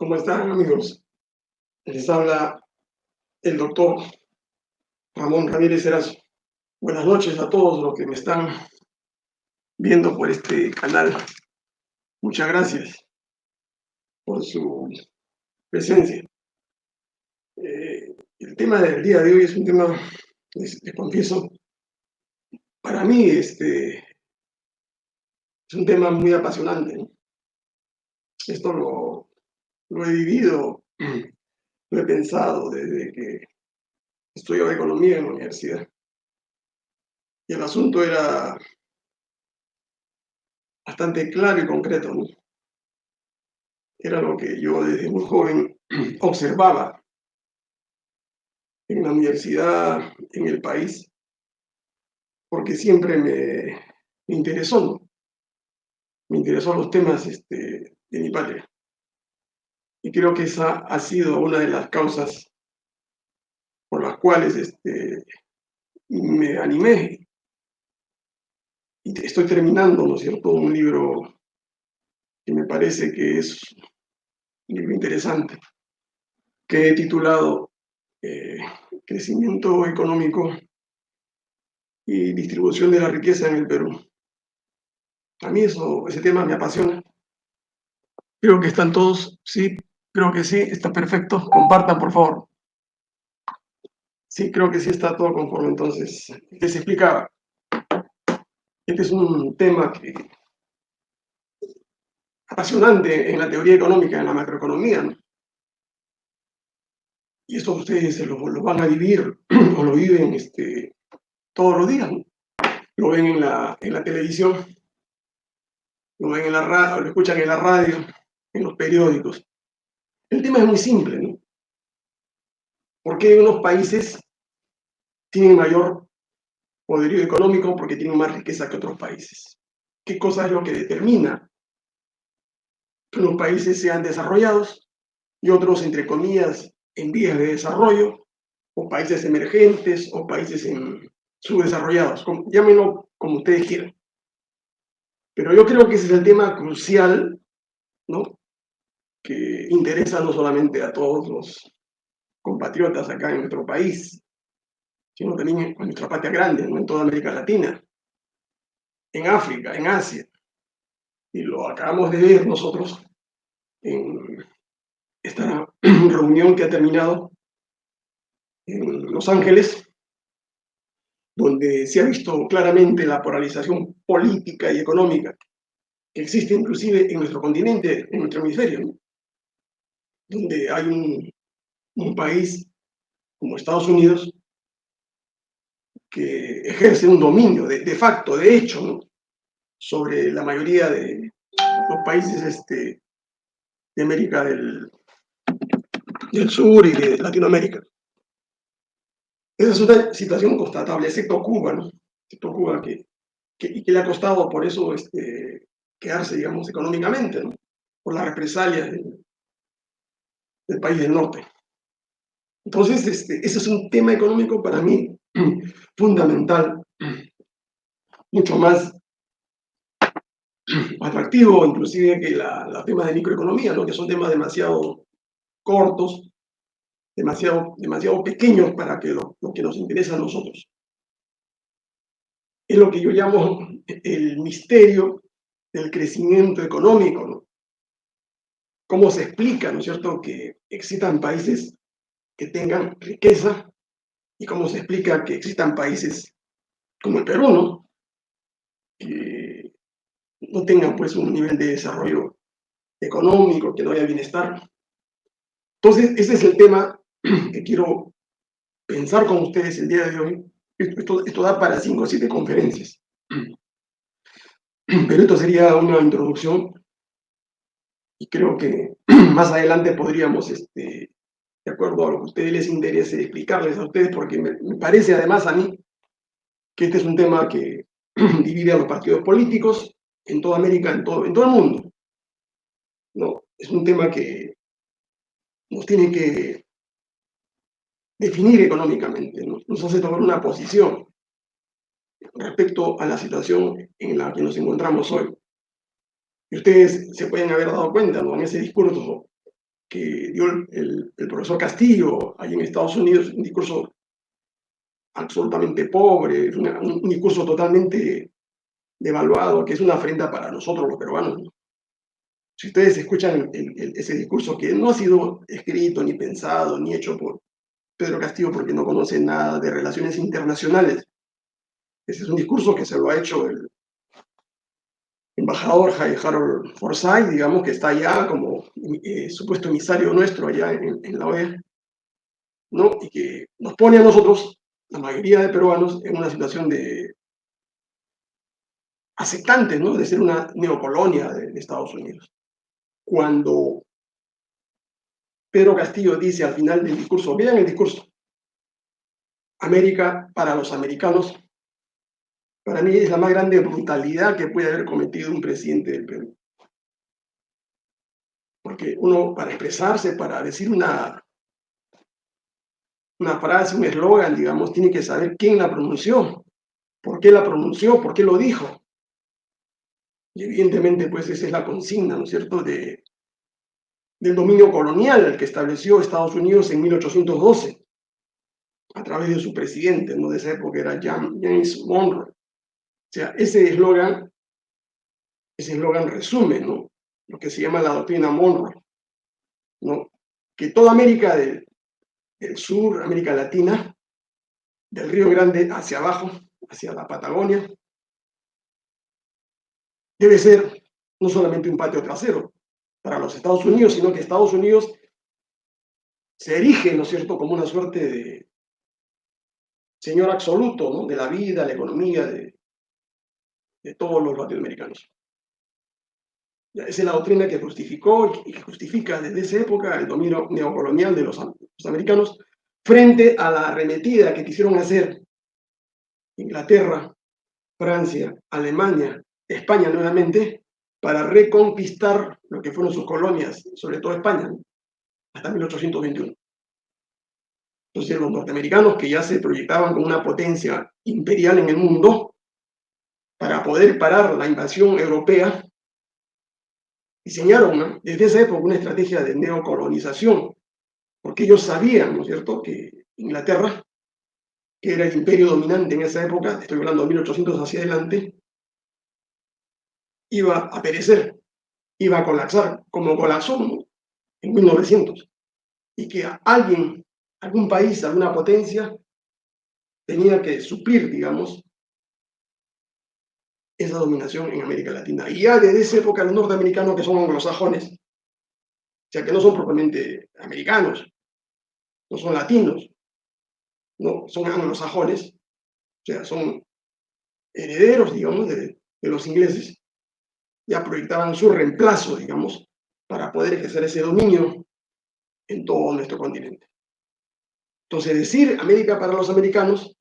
¿Cómo están, amigos? Les habla el doctor Ramón Ramírez Erazo. Buenas noches a todos los que me están viendo por este canal. Muchas gracias por su presencia. El tema del día de hoy es un tema, les confieso, para mí es un tema muy apasionante, ¿no? Esto lo he vivido, lo he pensado desde que estudiaba economía en la universidad. Y el asunto era bastante claro y concreto, ¿no? Era lo que yo desde muy joven observaba en la universidad, en el país, porque siempre me interesó, ¿no? Me interesó los temas de mi patria. Y creo que esa ha sido una de las causas por las cuales me animé. Y estoy terminando, ¿no es cierto?, un libro que me parece que es un libro interesante, que he titulado eh, Crecimiento económico y distribución de la riqueza en el Perú. A mí ese tema me apasiona. Creo que están todos, sí, creo que sí, está perfecto. Compartan, por favor. Sí, creo que sí está todo conforme. Entonces, les explicaba. Este es un tema apasionante en la teoría económica, en la macroeconomía, ¿no? Y esto ustedes lo van a vivir o lo viven todos los días, ¿no? Lo ven en la televisión, lo ven en la radio, lo escuchan en la radio, en los periódicos. El tema es muy simple, ¿no? ¿Por qué unos países tienen mayor poderío económico? Porque tienen más riqueza que otros países. ¿Qué cosa es lo que determina que unos países sean desarrollados y otros, entre comillas, en vías de desarrollo, o países emergentes, o países subdesarrollados? Llámenlo como ustedes quieran. Pero yo creo que ese es el tema crucial, ¿no?, que interesa no solamente a todos los compatriotas acá en nuestro país, sino también en nuestra patria grande, ¿no?, en toda América Latina, en África, en Asia. Y lo acabamos de ver nosotros en esta reunión que ha terminado en Los Ángeles, donde se ha visto claramente la polarización política y económica que existe inclusive en nuestro continente, en nuestro hemisferio, ¿no?, donde hay un país como Estados Unidos que ejerce un dominio de facto, de hecho, ¿no?, sobre la mayoría de los países de América del Sur y de Latinoamérica. Esa es una situación constatable, excepto Cuba, ¿no? Excepto Cuba, que le ha costado por eso quedarse, digamos, económicamente, ¿no?, por las represalias del país del norte. Entonces, ese es un tema económico para mí fundamental, mucho más atractivo inclusive que los temas de microeconomía, ¿no?, que son temas demasiado cortos, demasiado pequeños para que lo que nos interesa a nosotros. Es lo que yo llamo el misterio del crecimiento económico, ¿no? ¿Cómo se explica, ¿no es cierto?, que existan países que tengan riqueza, y cómo se explica que existan países como el Perú, ¿no?, que no tengan pues un nivel de desarrollo económico, que no haya bienestar. Entonces, ese es el tema que quiero pensar con ustedes el día de hoy. Esto da para 5 o 7 conferencias, pero esto sería una introducción, y creo que más adelante podríamos, de acuerdo a lo que a ustedes les interese, explicarles a ustedes, porque me parece además a mí que este es un tema que divide a los partidos políticos en toda América, en todo el mundo, ¿no? Es un tema que nos tiene que definir económicamente, ¿no? Nos hace tomar una posición respecto a la situación en la que nos encontramos hoy. Y ustedes se pueden haber dado cuenta, ¿no?, en ese discurso que dio el profesor Castillo ahí en Estados Unidos, un discurso absolutamente pobre, un discurso totalmente devaluado, que es una afrenta para nosotros los peruanos, ¿no? Si ustedes escuchan ese discurso que no ha sido escrito, ni pensado, ni hecho por Pedro Castillo porque no conoce nada de relaciones internacionales, ese es un discurso que se lo ha hecho el embajador Harold Forsyth, digamos, que está allá como supuesto emisario nuestro allá en la OEA, ¿no? Y que nos pone a nosotros, la mayoría de peruanos, en una situación de aceptante, ¿no? De ser una neocolonia de Estados Unidos. Cuando Pedro Castillo dice al final del discurso, vean el discurso, América para los americanos, para mí es la más grande brutalidad que puede haber cometido un presidente del Perú. Porque uno, para expresarse, para decir una frase, un eslogan, digamos, tiene que saber quién la pronunció, por qué la pronunció, por qué lo dijo. Y evidentemente, pues esa es la consigna, ¿no es cierto?, del dominio colonial que estableció Estados Unidos en 1812, a través de su presidente, ¿no?, de esa época era James Monroe. O sea, ese eslogan resume, ¿no?, lo que se llama la doctrina Monroe, ¿no?, que toda América del Sur, América Latina, del Río Grande hacia abajo, hacia la Patagonia, debe ser no solamente un patio trasero para los Estados Unidos, sino que Estados Unidos se erige, ¿no es cierto?, como una suerte de señor absoluto, ¿no?, de la vida, la economía de todos los latinoamericanos. Esa es la doctrina que justificó y que justifica desde esa época el dominio neocolonial de los americanos frente a la arremetida que quisieron hacer Inglaterra, Francia, Alemania, España nuevamente, para reconquistar lo que fueron sus colonias, sobre todo España, ¿no?, hasta 1821. Entonces los norteamericanos, que ya se proyectaban como una potencia imperial en el mundo, para poder parar la invasión europea, diseñaron, ¿no?, desde esa época una estrategia de neocolonización, porque ellos sabían, ¿no es cierto?, que Inglaterra, que era el imperio dominante en esa época, estoy hablando de 1800 hacia adelante, iba a perecer, iba a colapsar, como colapsó, ¿no?, en 1900, y que alguien, algún país, alguna potencia, tenía que suplir, digamos, esa dominación en América Latina. Y ya desde esa época los norteamericanos, que son anglosajones, o sea, que no son propiamente americanos, no son latinos, no, son anglosajones, o sea, son herederos, digamos, de los ingleses, ya proyectaban su reemplazo, digamos, para poder ejercer ese dominio en todo nuestro continente. Entonces, decir América para los americanos,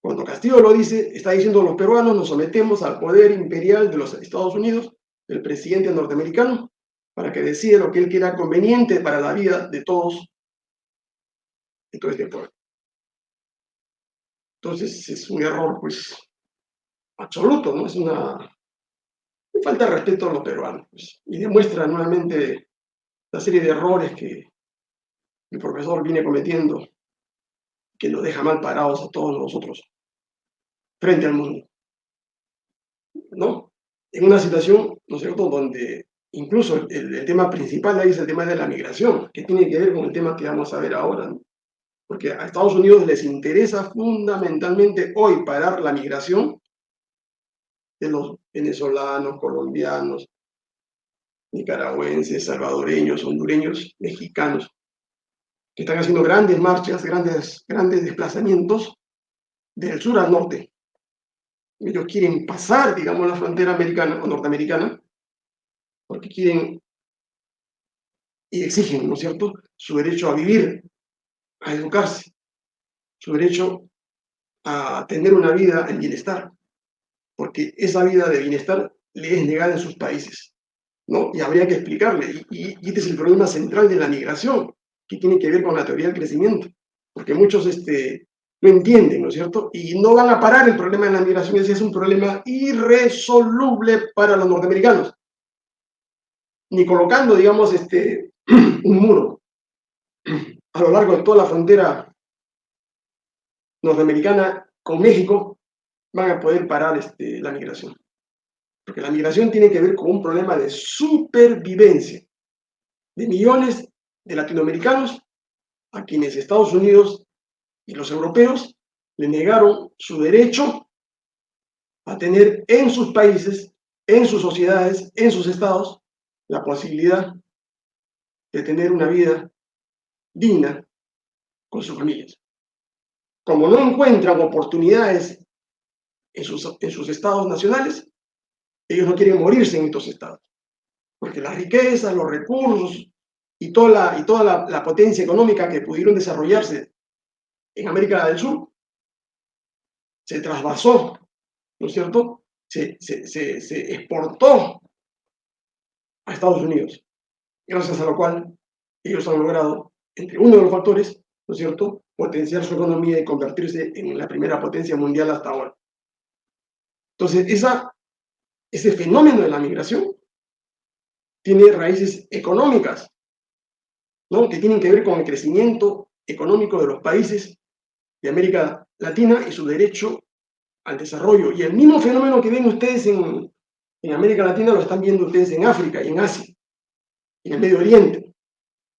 cuando Castillo lo dice, está diciendo los peruanos nos sometemos al poder imperial de los Estados Unidos, del presidente norteamericano, para que decida lo que él quiera conveniente para la vida de todos, de todo este pueblo. Entonces, es un error, pues, absoluto, ¿no? Es una falta de respeto a los peruanos, pues, y demuestra nuevamente la serie de errores que el profesor viene cometiendo, que nos deja mal parados a todos nosotros frente al mundo, ¿no? En una situación, ¿no es cierto?, donde incluso el tema principal ahí es el tema de la migración, que tiene que ver con el tema que vamos a ver ahora, ¿no? Porque a Estados Unidos les interesa fundamentalmente hoy parar la migración de los venezolanos, colombianos, nicaragüenses, salvadoreños, hondureños, mexicanos, que están haciendo grandes marchas, grandes desplazamientos del sur al norte. Ellos quieren pasar, digamos, la frontera americana o norteamericana, porque quieren y exigen, ¿no es cierto?, su derecho a vivir, a educarse, su derecho a tener una vida en bienestar, porque esa vida de bienestar le es negada en sus países, ¿no? Y habría que explicarle, y este es el problema central de la migración, que tiene que ver con la teoría del crecimiento, porque muchos no entienden, ¿no es cierto? Y no van a parar el problema de la migración, ese es un problema irresoluble para los norteamericanos, ni colocando, digamos, un muro a lo largo de toda la frontera norteamericana con México, van a poder parar la migración. Porque la migración tiene que ver con un problema de supervivencia de millones de latinoamericanos a quienes Estados Unidos y los europeos le negaron su derecho a tener en sus países, en sus sociedades, en sus estados, la posibilidad de tener una vida digna con sus familias. Como no encuentran oportunidades en sus estados nacionales, ellos no quieren morirse en estos estados, porque las riquezas, los recursos y toda la potencia económica que pudieron desarrollarse en América del Sur se trasvasó, ¿no es cierto? Se exportó a Estados Unidos, gracias a lo cual ellos han logrado, entre uno de los factores, ¿no es cierto?, potenciar su economía y convertirse en la primera potencia mundial hasta ahora. Entonces, ese fenómeno de la migración tiene raíces económicas, ¿no?, que tienen que ver con el crecimiento económico de los países de América Latina y su derecho al desarrollo. Y el mismo fenómeno que ven ustedes en América Latina lo están viendo ustedes en África y en Asia, en el Medio Oriente,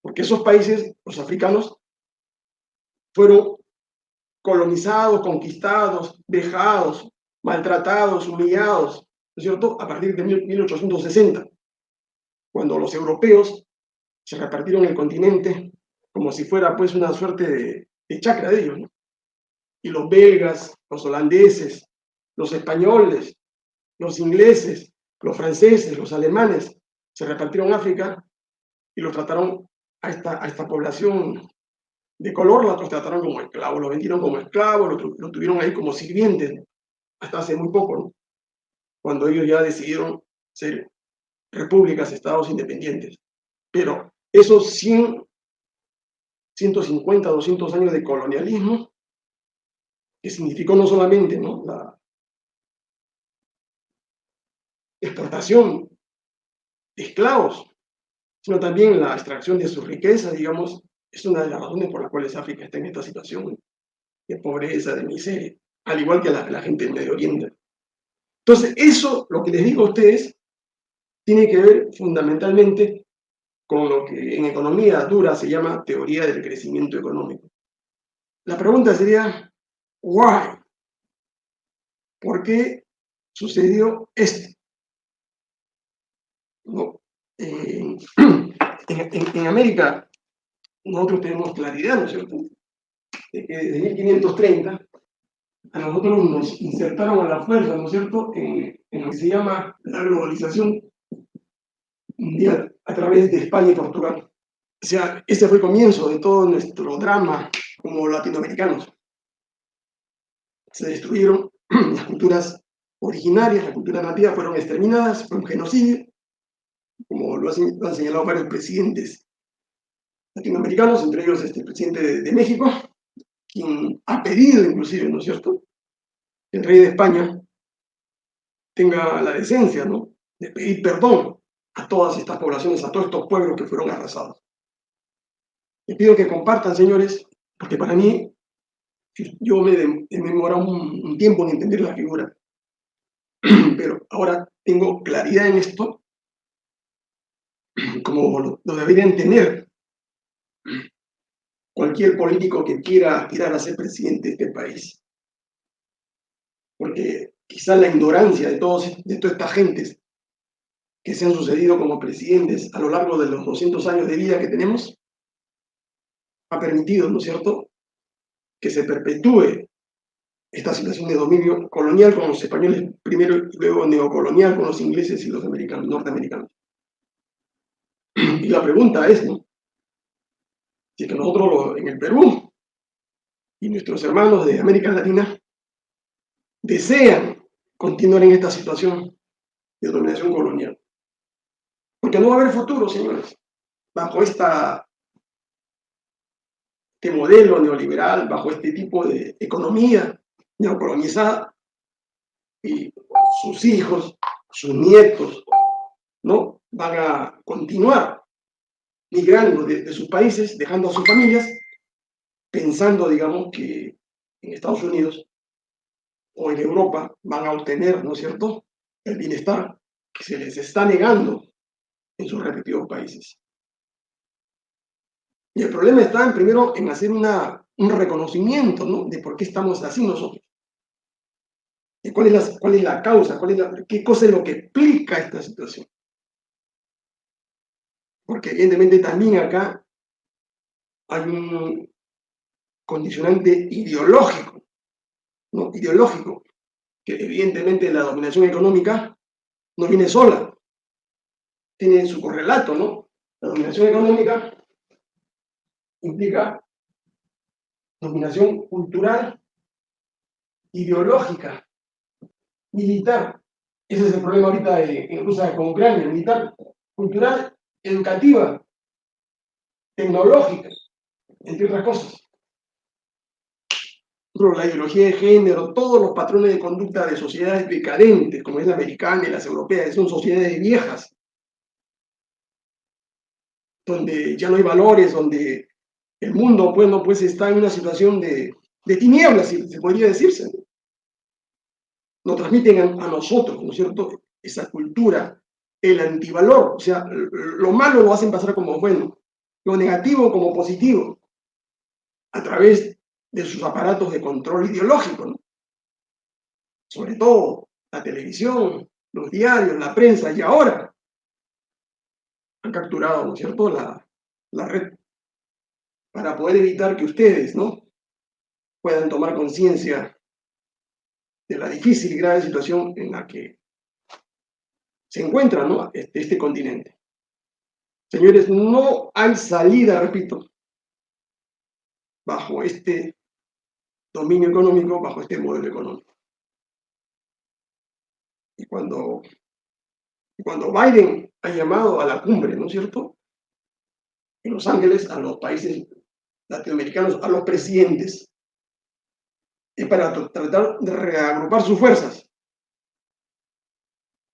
porque esos países, los africanos, fueron colonizados, conquistados, vejados, maltratados, humillados, ¿no es cierto?, a partir de 1860, cuando los europeos se repartieron el continente como si fuera pues una suerte de chacra de ellos, ¿no? Y los belgas, los holandeses, los españoles, los ingleses, los franceses, los alemanes, se repartieron África y los trataron a esta población de color, los trataron como esclavos, los vendieron como esclavos, lo tuvieron ahí como sirvientes, hasta hace muy poco, ¿no?, cuando ellos ya decidieron ser repúblicas, estados independientes. Pero esos 100, 150, 200 años de colonialismo, que significó no solamente, ¿no?, la exportación de esclavos, sino también la extracción de su riqueza, digamos, es una de las razones por las cuales África está en esta situación de pobreza, de miseria, al igual que la gente del Medio Oriente. Entonces, eso, lo que les digo a ustedes, tiene que ver fundamentalmente con lo que en economía dura se llama teoría del crecimiento económico. La pregunta sería, ¿why? ¿Por qué sucedió esto? ¿No? En América nosotros tenemos claridad, ¿no es cierto?, de que desde 1530 a nosotros nos insertaron a la fuerza, ¿no es cierto?, en lo que se llama la globalización mundial a través de España y Portugal. O sea, ese fue el comienzo de todo nuestro drama como latinoamericanos. Se destruyeron las culturas originarias, las culturas nativas fueron exterminadas, fue un genocidio, como lo han señalado varios presidentes latinoamericanos, entre ellos el presidente de México, quien ha pedido inclusive, ¿no es cierto?, que el rey de España tenga la decencia, ¿no?, de pedir perdón a todas estas poblaciones, a todos estos pueblos que fueron arrasados. Les pido que compartan, señores, porque para mí, yo me demoré un tiempo en entender la figura, pero ahora tengo claridad en esto, como lo deberían tener cualquier político que quiera aspirar a ser presidente de este país. Porque quizá la ignorancia de todas estas gentes que se han sucedido como presidentes a lo largo de los 200 años de vida que tenemos, ha permitido, ¿no es cierto?, que se perpetúe esta situación de dominio colonial con los españoles primero y luego neocolonial con los ingleses y los norteamericanos. Y la pregunta es, ¿no?, si es que nosotros en el Perú y nuestros hermanos de América Latina desean continuar en esta situación de dominación colonial. Porque no va a haber futuro, señores, bajo este modelo neoliberal, bajo este tipo de economía neocolonizada, y sus hijos, sus nietos, ¿no?, van a continuar migrando de sus países, dejando a sus familias, pensando, digamos, que en Estados Unidos o en Europa van a obtener, ¿no es cierto?, el bienestar que se les está negando en sus respectivos países. Y el problema está primero en hacer un reconocimiento, ¿no?, de por qué estamos así nosotros. De cuál es la causa, qué cosa es lo que explica esta situación. Porque evidentemente también acá hay un condicionante ideológico, ¿no? Ideológico, que evidentemente la dominación económica no viene sola, tiene su correlato, ¿no? La dominación económica implica dominación cultural, ideológica, militar. Ese es el problema ahorita en Rusia con Ucrania, militar, cultural, educativa, tecnológica, entre otras cosas. Pero la ideología de género, todos los patrones de conducta de sociedades decadentes, como es la americana y las europeas, son sociedades viejas, donde ya no hay valores, donde el mundo, bueno, pues está en una situación de tinieblas, si se podría decirse. Nos transmiten a nosotros, ¿no es cierto?, esa cultura, el antivalor, o sea, lo malo lo hacen pasar como bueno, lo negativo como positivo, a través de sus aparatos de control ideológico, ¿no? Sobre todo la televisión, los diarios, la prensa, y ahora han capturado, ¿no es cierto?, la red, para poder evitar que ustedes, ¿no?, puedan tomar conciencia de la difícil y grave situación en la que se encuentra, ¿no?, este continente. Señores, no hay salida, repito, bajo este dominio económico, bajo este modelo económico. Y cuando Biden ha llamado a la cumbre, ¿no es cierto?, en Los Ángeles, a los países latinoamericanos, a los presidentes, es para tratar de reagrupar sus fuerzas,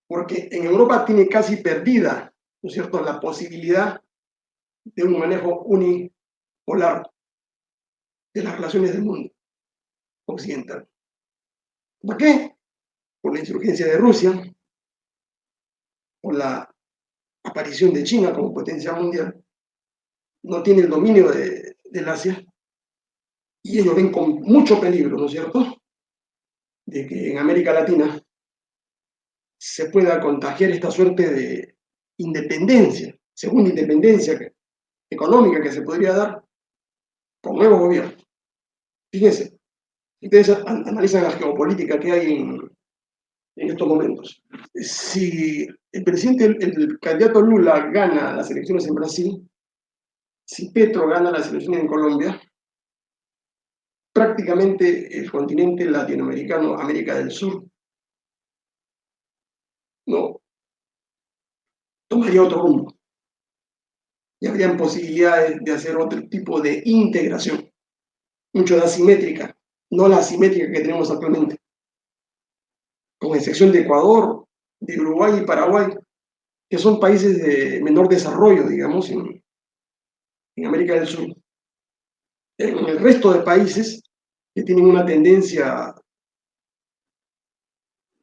porque en Europa tiene casi perdida, ¿no es cierto?, la posibilidad de un manejo unipolar de las relaciones del mundo occidental. ¿Por qué? Por la insurgencia de Rusia, por la aparición de China como potencia mundial, no tiene el dominio del Asia, y ellos ven con mucho peligro, ¿no es cierto?, de que en América Latina se pueda contagiar esta suerte de independencia, segunda independencia económica que se podría dar con nuevos gobiernos. Fíjense, ustedes analizan la geopolítica que hay en estos momentos. Si el presidente, el candidato Lula gana las elecciones en Brasil, si Petro gana las elecciones en Colombia, prácticamente el continente latinoamericano, América del Sur, no tomaría otro rumbo. Y habrían posibilidades de hacer otro tipo de integración, mucho de asimétrica, no la asimétrica que tenemos actualmente, con excepción de Ecuador, de Uruguay y Paraguay, que son países de menor desarrollo, digamos, en América del Sur. En el resto de países que tienen una tendencia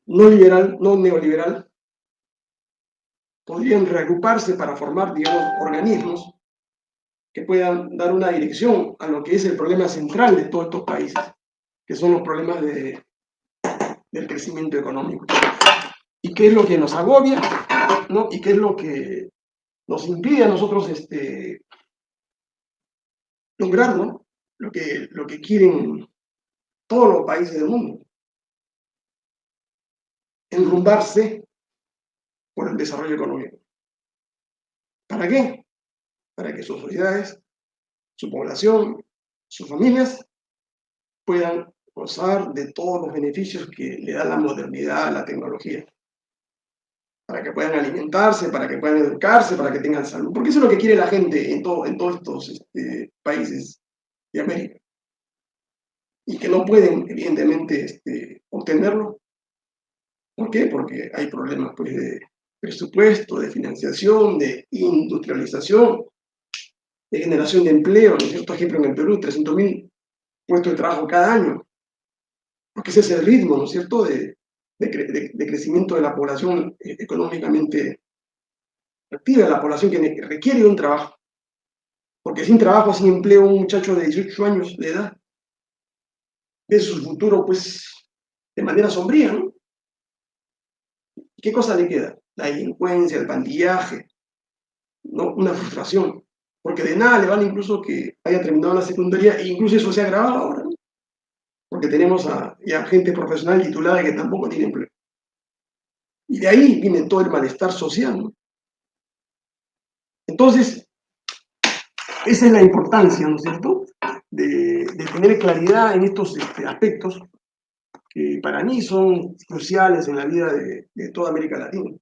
no liberal, no neoliberal, podrían reagruparse para formar, digamos, organismos que puedan dar una dirección a lo que es el problema central de todos estos países, que son los problemas del crecimiento económico. ¿Y qué es lo que nos agobia, ¿no?, y qué es lo que nos impide a nosotros lograr, ¿no?, lo que quieren todos los países del mundo? Enrumbarse por el desarrollo económico. ¿Para qué? Para que sus sociedades, su población, sus familias puedan gozar de todos los beneficios que le da la modernidad, la tecnología, para que puedan alimentarse, para que puedan educarse, para que tengan salud, porque eso es lo que quiere la gente en todos estos países de América, y que no pueden, evidentemente, obtenerlo. ¿Por qué? Porque hay problemas, pues, de presupuesto, de financiación, de industrialización, de generación de empleo, ¿no es cierto? Ejemplo, en el Perú, 300.000 puestos de trabajo cada año, porque ese es el ritmo, ¿no es cierto?, de crecimiento de la población económicamente activa, de la población que requiere de un trabajo. Porque sin trabajo, sin empleo, un muchacho de 18 años de edad ve su futuro, pues, de manera sombría, ¿no? ¿Qué cosa le queda? La delincuencia, el pandillaje, ¿no? Una frustración. Porque de nada le vale incluso que haya terminado la secundaria, e incluso eso se ha agravado ahora, ¿no? Porque tenemos ya gente profesional titulada que tampoco tiene empleo. Y de ahí viene todo el malestar social, ¿no? Entonces, esa es la importancia, ¿no es cierto?, de tener claridad en estos aspectos que para mí son cruciales en la vida de toda América Latina.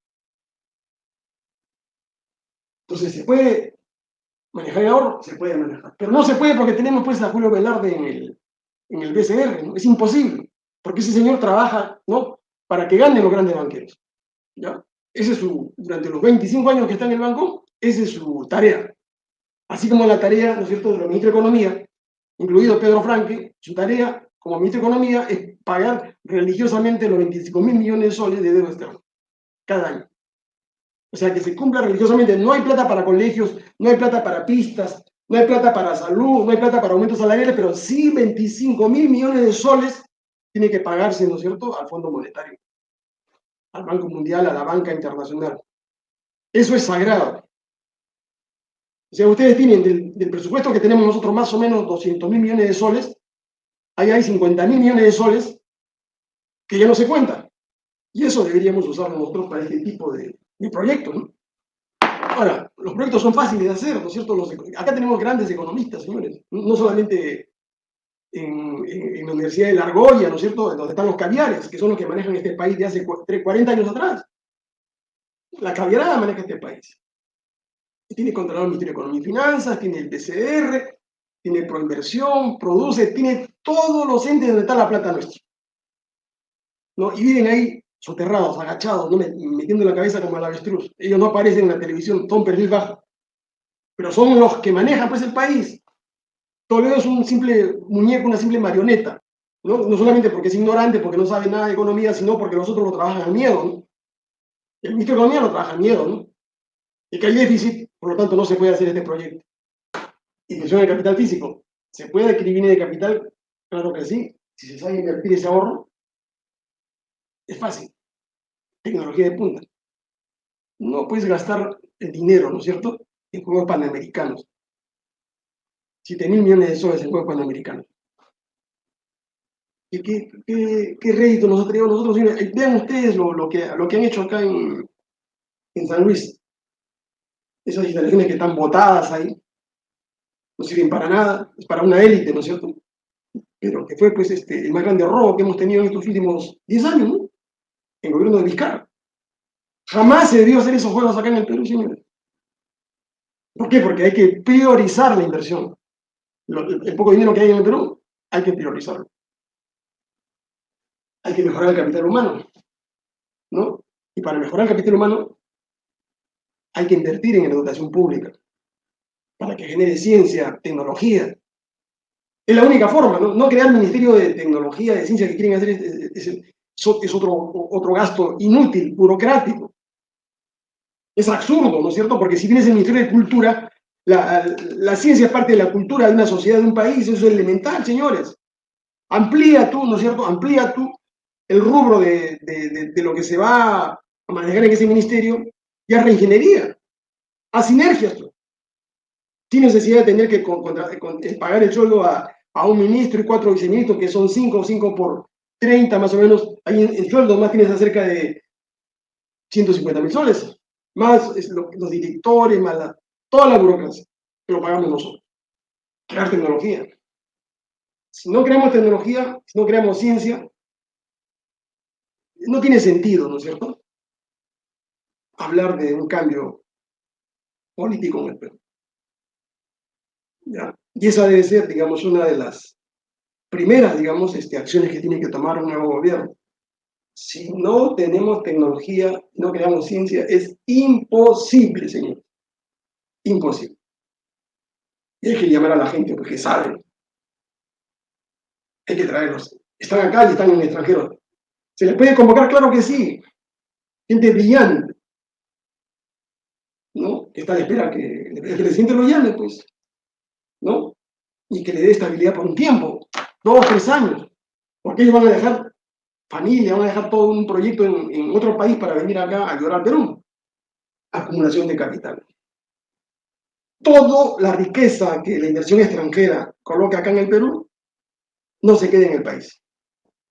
Entonces, ¿se puede manejar el ahorro? Se puede manejar. Pero no se puede porque tenemos pues a Julio Velarde en el BCR, ¿no? Es imposible, porque ese señor trabaja, ¿no?, para que ganen los grandes banqueros, ¿ya? Ese es durante los 25 años que está en el banco, esa es su tarea. Así como la tarea, ¿no es cierto?, de los ministros de Economía, incluido Pedro Franque, su tarea como ministro de Economía es pagar religiosamente los 25.000 millones de soles de deuda externa cada año. O sea, que se cumpla religiosamente. No hay plata para colegios, no hay plata para pistas, no hay plata para salud, no hay plata para aumentos salariales, pero sí 25.000 millones de soles tiene que pagarse, ¿no es cierto?, al Fondo Monetario, al Banco Mundial, a la banca internacional. Eso es sagrado. O sea, ustedes tienen del presupuesto que tenemos nosotros más o menos 200.000 millones de soles, ahí hay 50.000 millones de soles que ya no se cuentan. Y eso deberíamos usarlo nosotros para este tipo de proyectos, ¿no? Ahora, los proyectos son fáciles de hacer, ¿no es cierto? Acá tenemos grandes economistas, señores, no solamente en la Universidad de La Argolla, ¿no es cierto?, donde están los caviares, que son los que manejan este país de hace 40 años atrás. La caviarada maneja este país. Y tiene controlado el Ministerio de Economía y Finanzas, tiene el BCR, tiene Proinversión, Produce, tiene todos los entes donde está la plata nuestra, ¿no? Y viven ahí soterrados, agachados, ¿no?, metiendo la cabeza como el avestruz. Ellos no aparecen en la televisión, son perfil bajo, pero son los que manejan pues el país. Toledo es un simple muñeco, una simple marioneta, ¿no? No solamente porque es ignorante, porque no sabe nada de economía, sino porque los otros lo trabajan al miedo, ¿no? El ministro de Economía lo trabaja al miedo, ¿no? Y que hay déficit, por lo tanto no se puede hacer este proyecto. Inversión de capital físico. ¿Se puede adquirir de capital? Claro que sí. Si se sabe invertir ese ahorro, es fácil. Tecnología de punta. No puedes gastar el dinero, ¿no es cierto?, en juegos panamericanos. 7.000 millones de soles en juegos panamericanos. ¿Qué rédito nos ha traído nosotros? Vean ustedes lo que han hecho acá en San Luis. Esas instalaciones que están botadas ahí, no sirven para nada, es para una élite, ¿no es cierto? Pero que fue pues el más grande robo que hemos tenido en estos últimos 10 años, ¿no?, en el gobierno de Vizcarra. Jamás se debió hacer esos juegos acá en el Perú, señores. ¿Por qué? Porque hay que priorizar la inversión. El poco dinero que hay en el Perú, hay que priorizarlo. Hay que mejorar el capital humano, ¿no? Y para mejorar el capital humano hay que invertir en la educación pública, para que genere ciencia, tecnología. Es la única forma, ¿no? No crear el Ministerio de Tecnología, de Ciencia que quieren hacer es otro gasto inútil, burocrático. Es absurdo, ¿no es cierto? Porque si tienes el Ministerio de Cultura, la ciencia es parte de la cultura de una sociedad, de un país, eso es elemental, señores. Amplía tú, ¿no es cierto? Amplía tú el rubro de lo que se va a manejar en ese ministerio y haz reingeniería, haz sinergias tú, sin necesidad de tener que pagar el sueldo a un ministro y 4 viceministros, que son 5 por 30 más o menos. Ahí en sueldo más tienes acerca de 150.000 soles, más los directores, más toda la burocracia, que lo pagamos nosotros. Crear tecnología. Si no creamos tecnología, si no creamos ciencia, no tiene sentido, ¿no es cierto?, hablar de un cambio político en el Perú, ¿ya? Y esa debe ser, digamos, una de las primeras, digamos, acciones que tiene que tomar un nuevo gobierno. Si no tenemos tecnología, no creamos ciencia, es imposible, señor. Imposible. Y hay que llamar a la gente porque saben. Hay que traerlos. Están acá y están en el extranjero. ¿Se les puede convocar? Claro que sí. Gente brillante, ¿no? Que está a la espera que el presidente lo llame, pues, ¿no? Y que le dé estabilidad por un tiempo, 2 o 3 años. Porque ellos van a dejar familia, van a dejar todo un proyecto en otro país para venir acá a ayudar al Perú. Acumulación de capital. Toda la riqueza que la inversión extranjera coloca acá en el Perú no se queda en el país.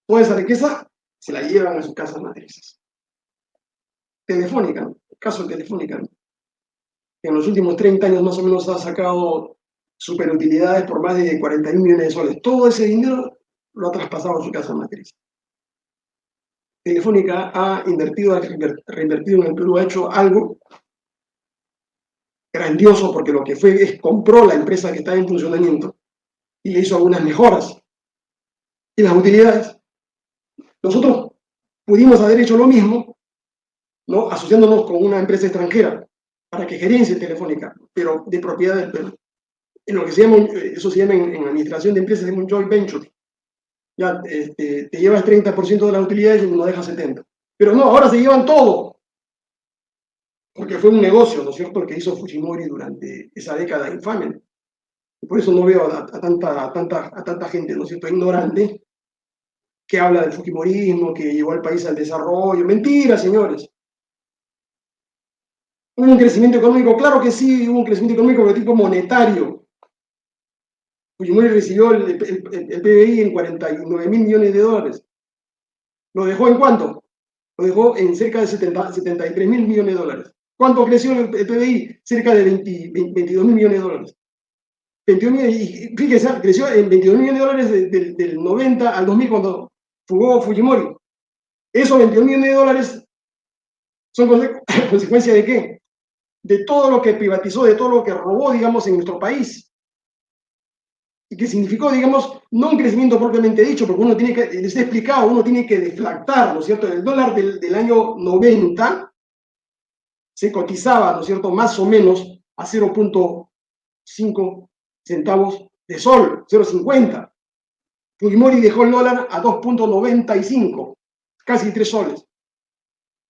Toda esa riqueza se la llevan a sus casas matrices. Telefónica, el caso de Telefónica, que en los últimos 30 años más o menos ha sacado superutilidades por más de 40.000 millones de soles. Todo ese dinero lo ha traspasado a su casa matriz. Telefónica ha reinvertido en el Perú, ha hecho algo grandioso porque lo que fue es compró la empresa que estaba en funcionamiento y le hizo algunas mejoras. Y las utilidades, nosotros pudimos haber hecho lo mismo, ¿no? Asociándonos con una empresa extranjera para que gerencie Telefónica, pero de propiedad del Perú. En lo que se llama, eso se llama en administración de empresas, es un joint venture. Ya te llevas 30% de las utilidades y no dejas 70%. Pero no, ahora se llevan todo, porque fue un negocio, ¿no es cierto?, el que hizo Fujimori durante esa década infame. Y por eso no veo a tanta gente, ¿no es cierto?, ignorante, que habla del fujimorismo, que llevó al país al desarrollo. Mentira, señores. ¿Hubo un crecimiento económico? Claro que sí, hubo un crecimiento económico de tipo monetario. Fujimori recibió el PBI en 49.000 millones de dólares. ¿Lo dejó en cuánto? Lo dejó en cerca de 73.000 millones de dólares. ¿Cuánto creció el PBI? Cerca de 22.000 millones de dólares. 21 millones, y fíjese, creció en 22 millones de dólares del 90 al 2000 cuando fugó Fujimori. Esos 21 millones de dólares son consecuencia de qué? De todo lo que privatizó, de todo lo que robó, digamos, en nuestro país. Y que significó, digamos, no un crecimiento propiamente dicho, porque uno tiene que, les he explicado, uno tiene que deflactar, ¿no es cierto? El dólar del año 90 se cotizaba, ¿no es cierto?, más o menos a 0.5 centavos de sol, 0.50. Fujimori dejó el dólar a 2.95, casi 3 soles.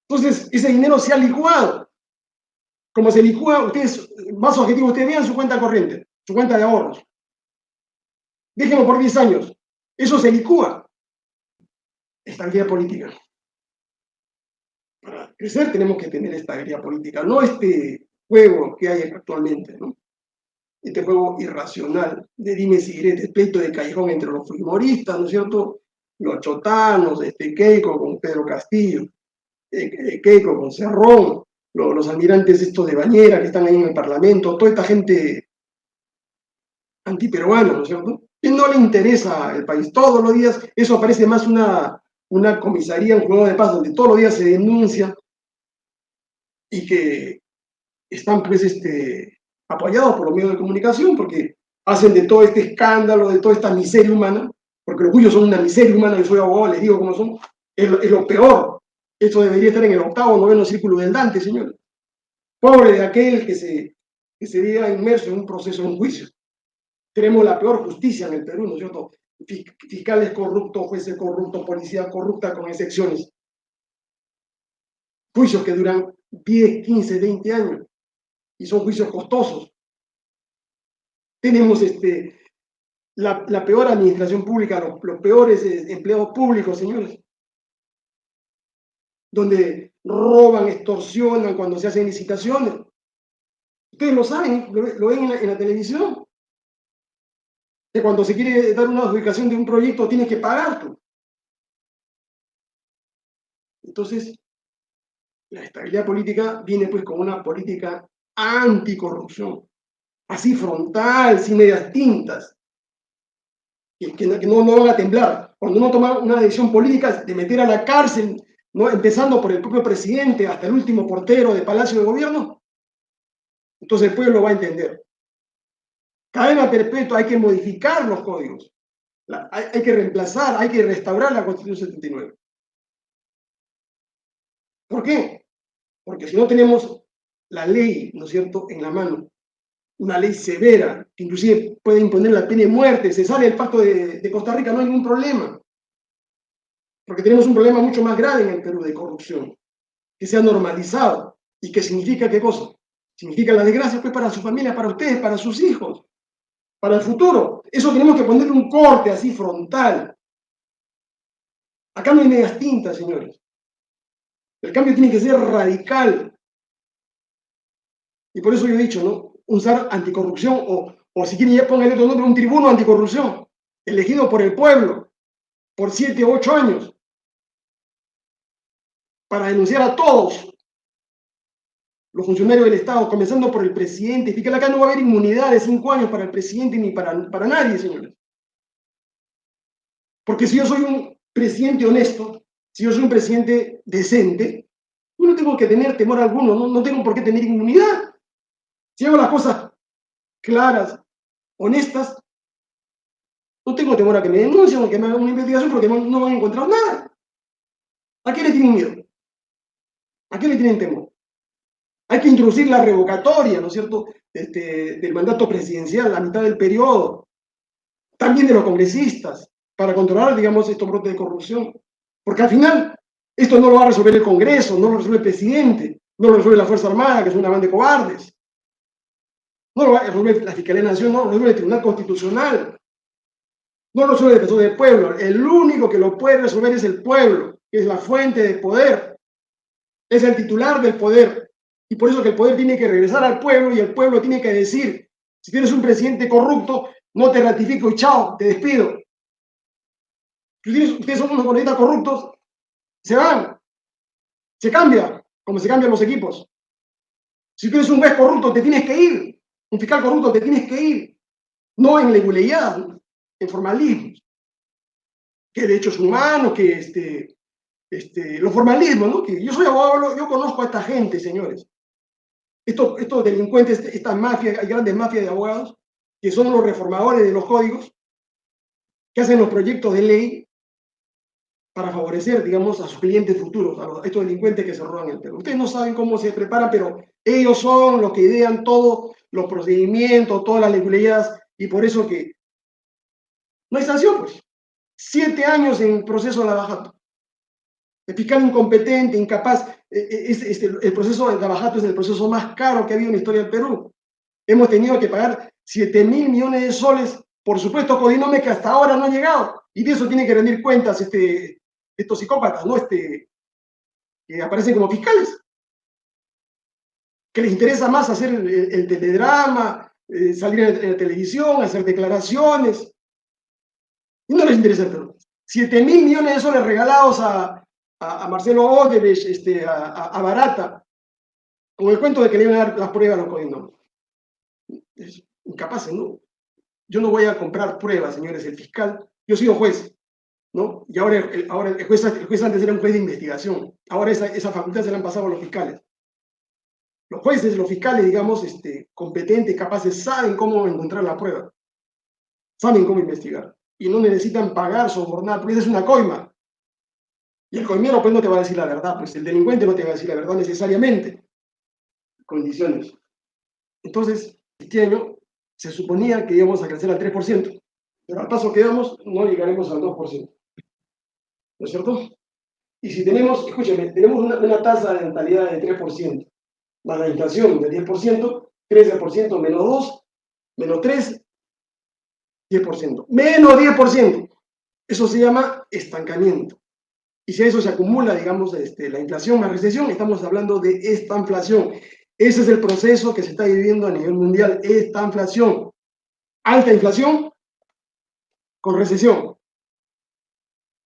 Entonces, ese dinero se ha licuado. Como se licúa, ustedes, más objetivo, ustedes vean su cuenta corriente, su cuenta de ahorros. Déjenlo por 10 años. Eso se licúa. Estabilidad política. Para crecer tenemos que tener estabilidad política, no este juego que hay actualmente, ¿no? Este juego irracional de dimes y diretes, pleito de callejón entre los fujimoristas, ¿no es cierto? Los chotanos, Keiko con Pedro Castillo, Keiko con Cerrón, los almirantes estos de Bañera que están ahí en el Parlamento, toda esta gente antiperuana, ¿no es cierto? Que no le interesa el país. Todos los días, eso parece más una comisaría, un juego de paz, donde todos los días se denuncia y que están pues apoyados por los medios de comunicación porque hacen de todo este escándalo, de toda esta miseria humana, porque los cuyos son una miseria humana, yo soy abogado, les digo cómo son, es lo peor. Esto debería estar en el 8º, 9º círculo del Dante, señor. Pobre de aquel que se vea inmerso en un proceso, en un juicio. Tenemos la peor justicia en el Perú, ¿no es cierto? Fiscales corruptos, jueces corruptos, policía corrupta, con excepciones. Juicios que duran 10, 15, 20 años y son juicios costosos. Tenemos la peor administración pública, los peores empleados públicos, señores, donde roban, extorsionan cuando se hacen licitaciones. Ustedes lo saben, lo ven en la televisión. Que cuando se quiere dar una adjudicación de un proyecto tienes que pagar tú. Entonces, la estabilidad política viene pues con una política anticorrupción, así frontal, sin medias tintas, que no van a temblar. Cuando uno toma una decisión política de meter a la cárcel, ¿no?, empezando por el propio presidente hasta el último portero de Palacio de Gobierno, entonces el pueblo va a entender. Cadena perpetua, hay que modificar los códigos, hay que reemplazar, hay que restaurar la Constitución 79. ¿Por qué? Porque si no tenemos la ley, ¿no es cierto?, en la mano, una ley severa, que inclusive puede imponer la pena de muerte, se sale del pacto de Costa Rica, no hay ningún problema. Porque tenemos un problema mucho más grave en el Perú de corrupción, que se ha normalizado. ¿Y qué significa qué cosa? Significa la desgracia pues para su familia, para ustedes, para sus hijos, para el futuro. Eso tenemos que ponerle un corte así frontal. Acá no hay medias tintas, señores. El cambio tiene que ser radical. Y por eso yo he dicho, ¿no? Usar anticorrupción o si quieren ya pónganle otro nombre, un tribuno anticorrupción, elegido por el pueblo por 7 u 8 años, para denunciar a todos los funcionarios del Estado, comenzando por el presidente. Fíjate, acá no va a haber inmunidad de 5 años para el presidente ni para nadie, señores. Porque si yo soy un presidente honesto, si yo soy un presidente decente, yo no tengo que tener temor alguno, no tengo por qué tener inmunidad. Si hago las cosas claras, honestas, no tengo temor a que me denuncien o que me hagan una investigación porque no van a encontrar nada. ¿A qué le tienen miedo? ¿A qué le tienen temor? Hay que introducir la revocatoria, ¿no es cierto?, del mandato presidencial, la mitad del periodo, también de los congresistas, para controlar, digamos, estos brotes de corrupción. Porque al final, esto no lo va a resolver el Congreso, no lo resuelve el presidente, no lo resuelve la Fuerza Armada, que es una banda de cobardes. No lo va a resolver la Fiscalía de la Nación, no lo resuelve el Tribunal Constitucional, no lo resuelve el Defensor del Pueblo. El único que lo puede resolver es el pueblo, que es la fuente de poder, es el titular del poder. Y por eso que el poder tiene que regresar al pueblo y el pueblo tiene que decir, si tienes un presidente corrupto, no te ratifico y chao, te despido. Si ustedes son unos congresistas corruptos, se van, se cambia, como se cambian los equipos. Si tú eres un juez corrupto, te tienes que ir. Un fiscal corrupto, te tienes que ir. No en leguleyadas, en formalismos. Que derechos humanos, que los formalismos, ¿no? Que yo soy abogado, yo conozco a esta gente, señores. Estos delincuentes, estas mafias, hay grandes mafias de abogados, que son los reformadores de los códigos, que hacen los proyectos de ley para favorecer, digamos, a sus clientes futuros, a estos delincuentes que se roban el Perú. Ustedes no saben cómo se preparan, pero ellos son los que idean todos los procedimientos, todas las legalidades, y por eso que no hay sanción, pues. 7 años en proceso de lavajato. El fiscal incompetente, incapaz. El proceso de lavajato es el proceso más caro que ha habido en la historia del Perú. Hemos tenido que pagar 7.000 millones de soles por supuesto codinome que hasta ahora no ha llegado. Y de eso tienen que rendir cuentas estos psicópatas, ¿no? Que aparecen como fiscales. Que les interesa más hacer el teledrama, salir en la televisión, hacer declaraciones. Y no les interesa el Perú. 7.000 millones de soles regalados a Marcelo Odebrecht, a Barata, con el cuento de que le iban a dar las pruebas a los codinomes. Es incapaces, ¿no? Yo no voy a comprar pruebas, señores, el fiscal. Yo he sido juez, ¿no? Y ahora el juez antes era un juez de investigación. Ahora esa facultad se la han pasado a los fiscales. Los jueces, los fiscales, digamos, competentes, capaces, saben cómo encontrar la prueba. Saben cómo investigar. Y no necesitan pagar, sobornar, porque esa es una coima. Y el coimero, pues, no te va a decir la verdad. Pues el delincuente no te va a decir la verdad necesariamente. Condiciones. Entonces, este año se suponía que íbamos a crecer al 3%. Pero al paso que vamos, no llegaremos al 2%. ¿No es cierto? Y si tenemos, escúchame, tenemos una tasa de natalidad de 3%, más la inflación de 10%, 13% menos 2, menos 3, 10%. Menos 10%. Eso se llama estancamiento. Y si a eso se acumula, digamos, la inflación más recesión, estamos hablando de estanflación. Ese es el proceso que se está viviendo a nivel mundial, estanflación. Alta inflación con recesión,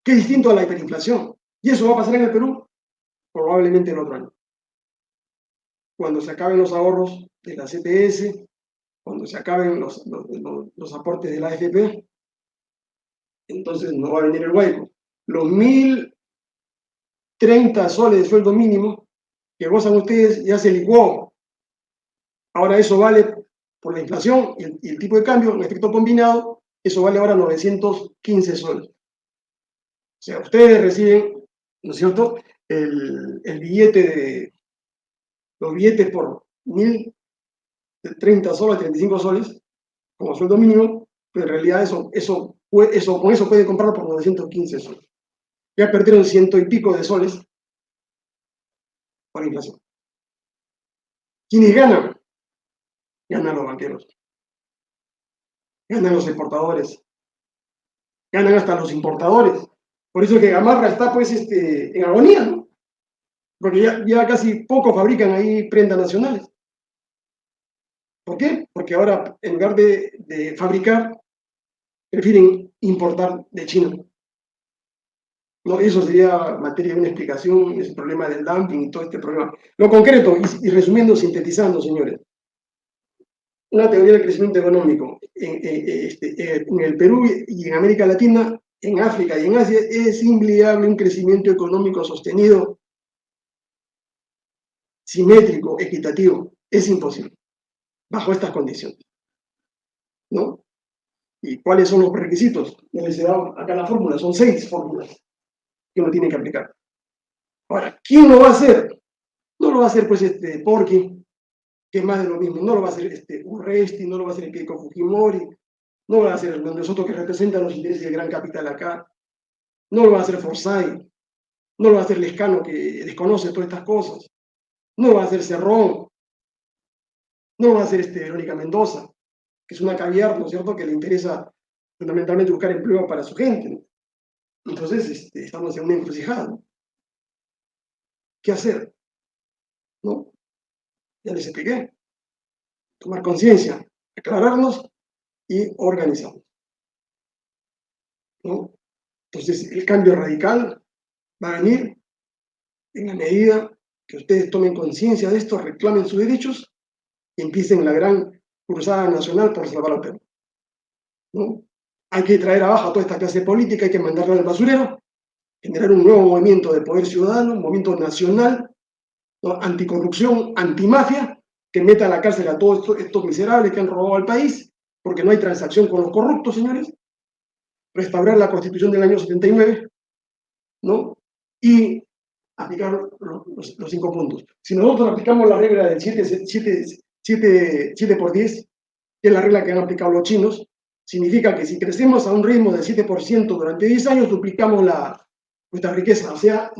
que es distinto a la hiperinflación. ¿Y eso va a pasar en el Perú? Probablemente el otro año. Cuando se acaben los ahorros de la CPS, cuando se acaben los aportes de la AFP, entonces no va a venir el hueco. Los 1.030 soles de sueldo mínimo que gozan ustedes ya se licuó. Ahora eso vale por la inflación y el tipo de cambio, un efecto combinado, eso vale ahora 915 soles. O sea, ustedes reciben, ¿no es cierto?, el billete los billetes por 1.000 de 30 soles, 35 soles, como sueldo mínimo, pero en realidad con eso puede comprarlo por 915 soles. Ya perdieron ciento y pico de soles por inflación. ¿Quiénes ganan? Ganan los banqueros, ganan los exportadores, ganan hasta los importadores. Por eso es que Gamarra está pues en agonía, ¿no? Porque ya casi poco fabrican ahí prendas nacionales. ¿Por qué? Porque ahora en lugar de fabricar, prefieren importar de China. No, eso sería materia de una explicación, ese problema del dumping y todo este problema. Lo concreto, y resumiendo, sintetizando, señores, una teoría del crecimiento económico en el Perú y en América Latina, en África y en Asia, es inviable un crecimiento económico sostenido, simétrico, equitativo. Es imposible, bajo estas condiciones, ¿no? ¿Y cuáles son los requisitos? Les he dado acá la fórmula, son 6 fórmulas que uno tiene que aplicar. Ahora, ¿quién lo va a hacer? No lo va a hacer pues Porky, que es más de lo mismo, no lo va a hacer Urresti, no lo va a hacer el Keiko Fujimori, no lo va a hacer Hernando Soto, que representa los intereses del gran capital acá, no lo va a hacer Forsyth, no lo va a hacer Lescano, que desconoce todas estas cosas, no lo va a hacer Cerrón, no lo va a hacer Verónica Mendoza, que es una caviar, ¿no es cierto?, que le interesa fundamentalmente buscar empleo para su gente, ¿no? Entonces, estamos en una encrucijada, ¿no? ¿Qué hacer? ¿No? Ya les expliqué. Tomar conciencia, aclararnos y organizarnos, ¿no? Entonces, el cambio radical va a venir en la medida que ustedes tomen conciencia de esto, reclamen sus derechos y empiecen la gran cruzada nacional por salvar al Perú, ¿no? Hay que traer abajo a toda esta clase política, hay que mandarla al basurero, generar un nuevo movimiento de poder ciudadano, un movimiento nacional, ¿no?, anticorrupción, antimafia, que meta a la cárcel a todos estos miserables que han robado al país, porque no hay transacción con los corruptos, señores. Restaurar la Constitución del año 79, ¿no? Y aplicar los 5 puntos. Si nosotros aplicamos la regla del 7 por 10, que es la regla que han aplicado los chinos, significa que si crecemos a un ritmo del 7% durante 10 años, duplicamos nuestra riqueza. O sea,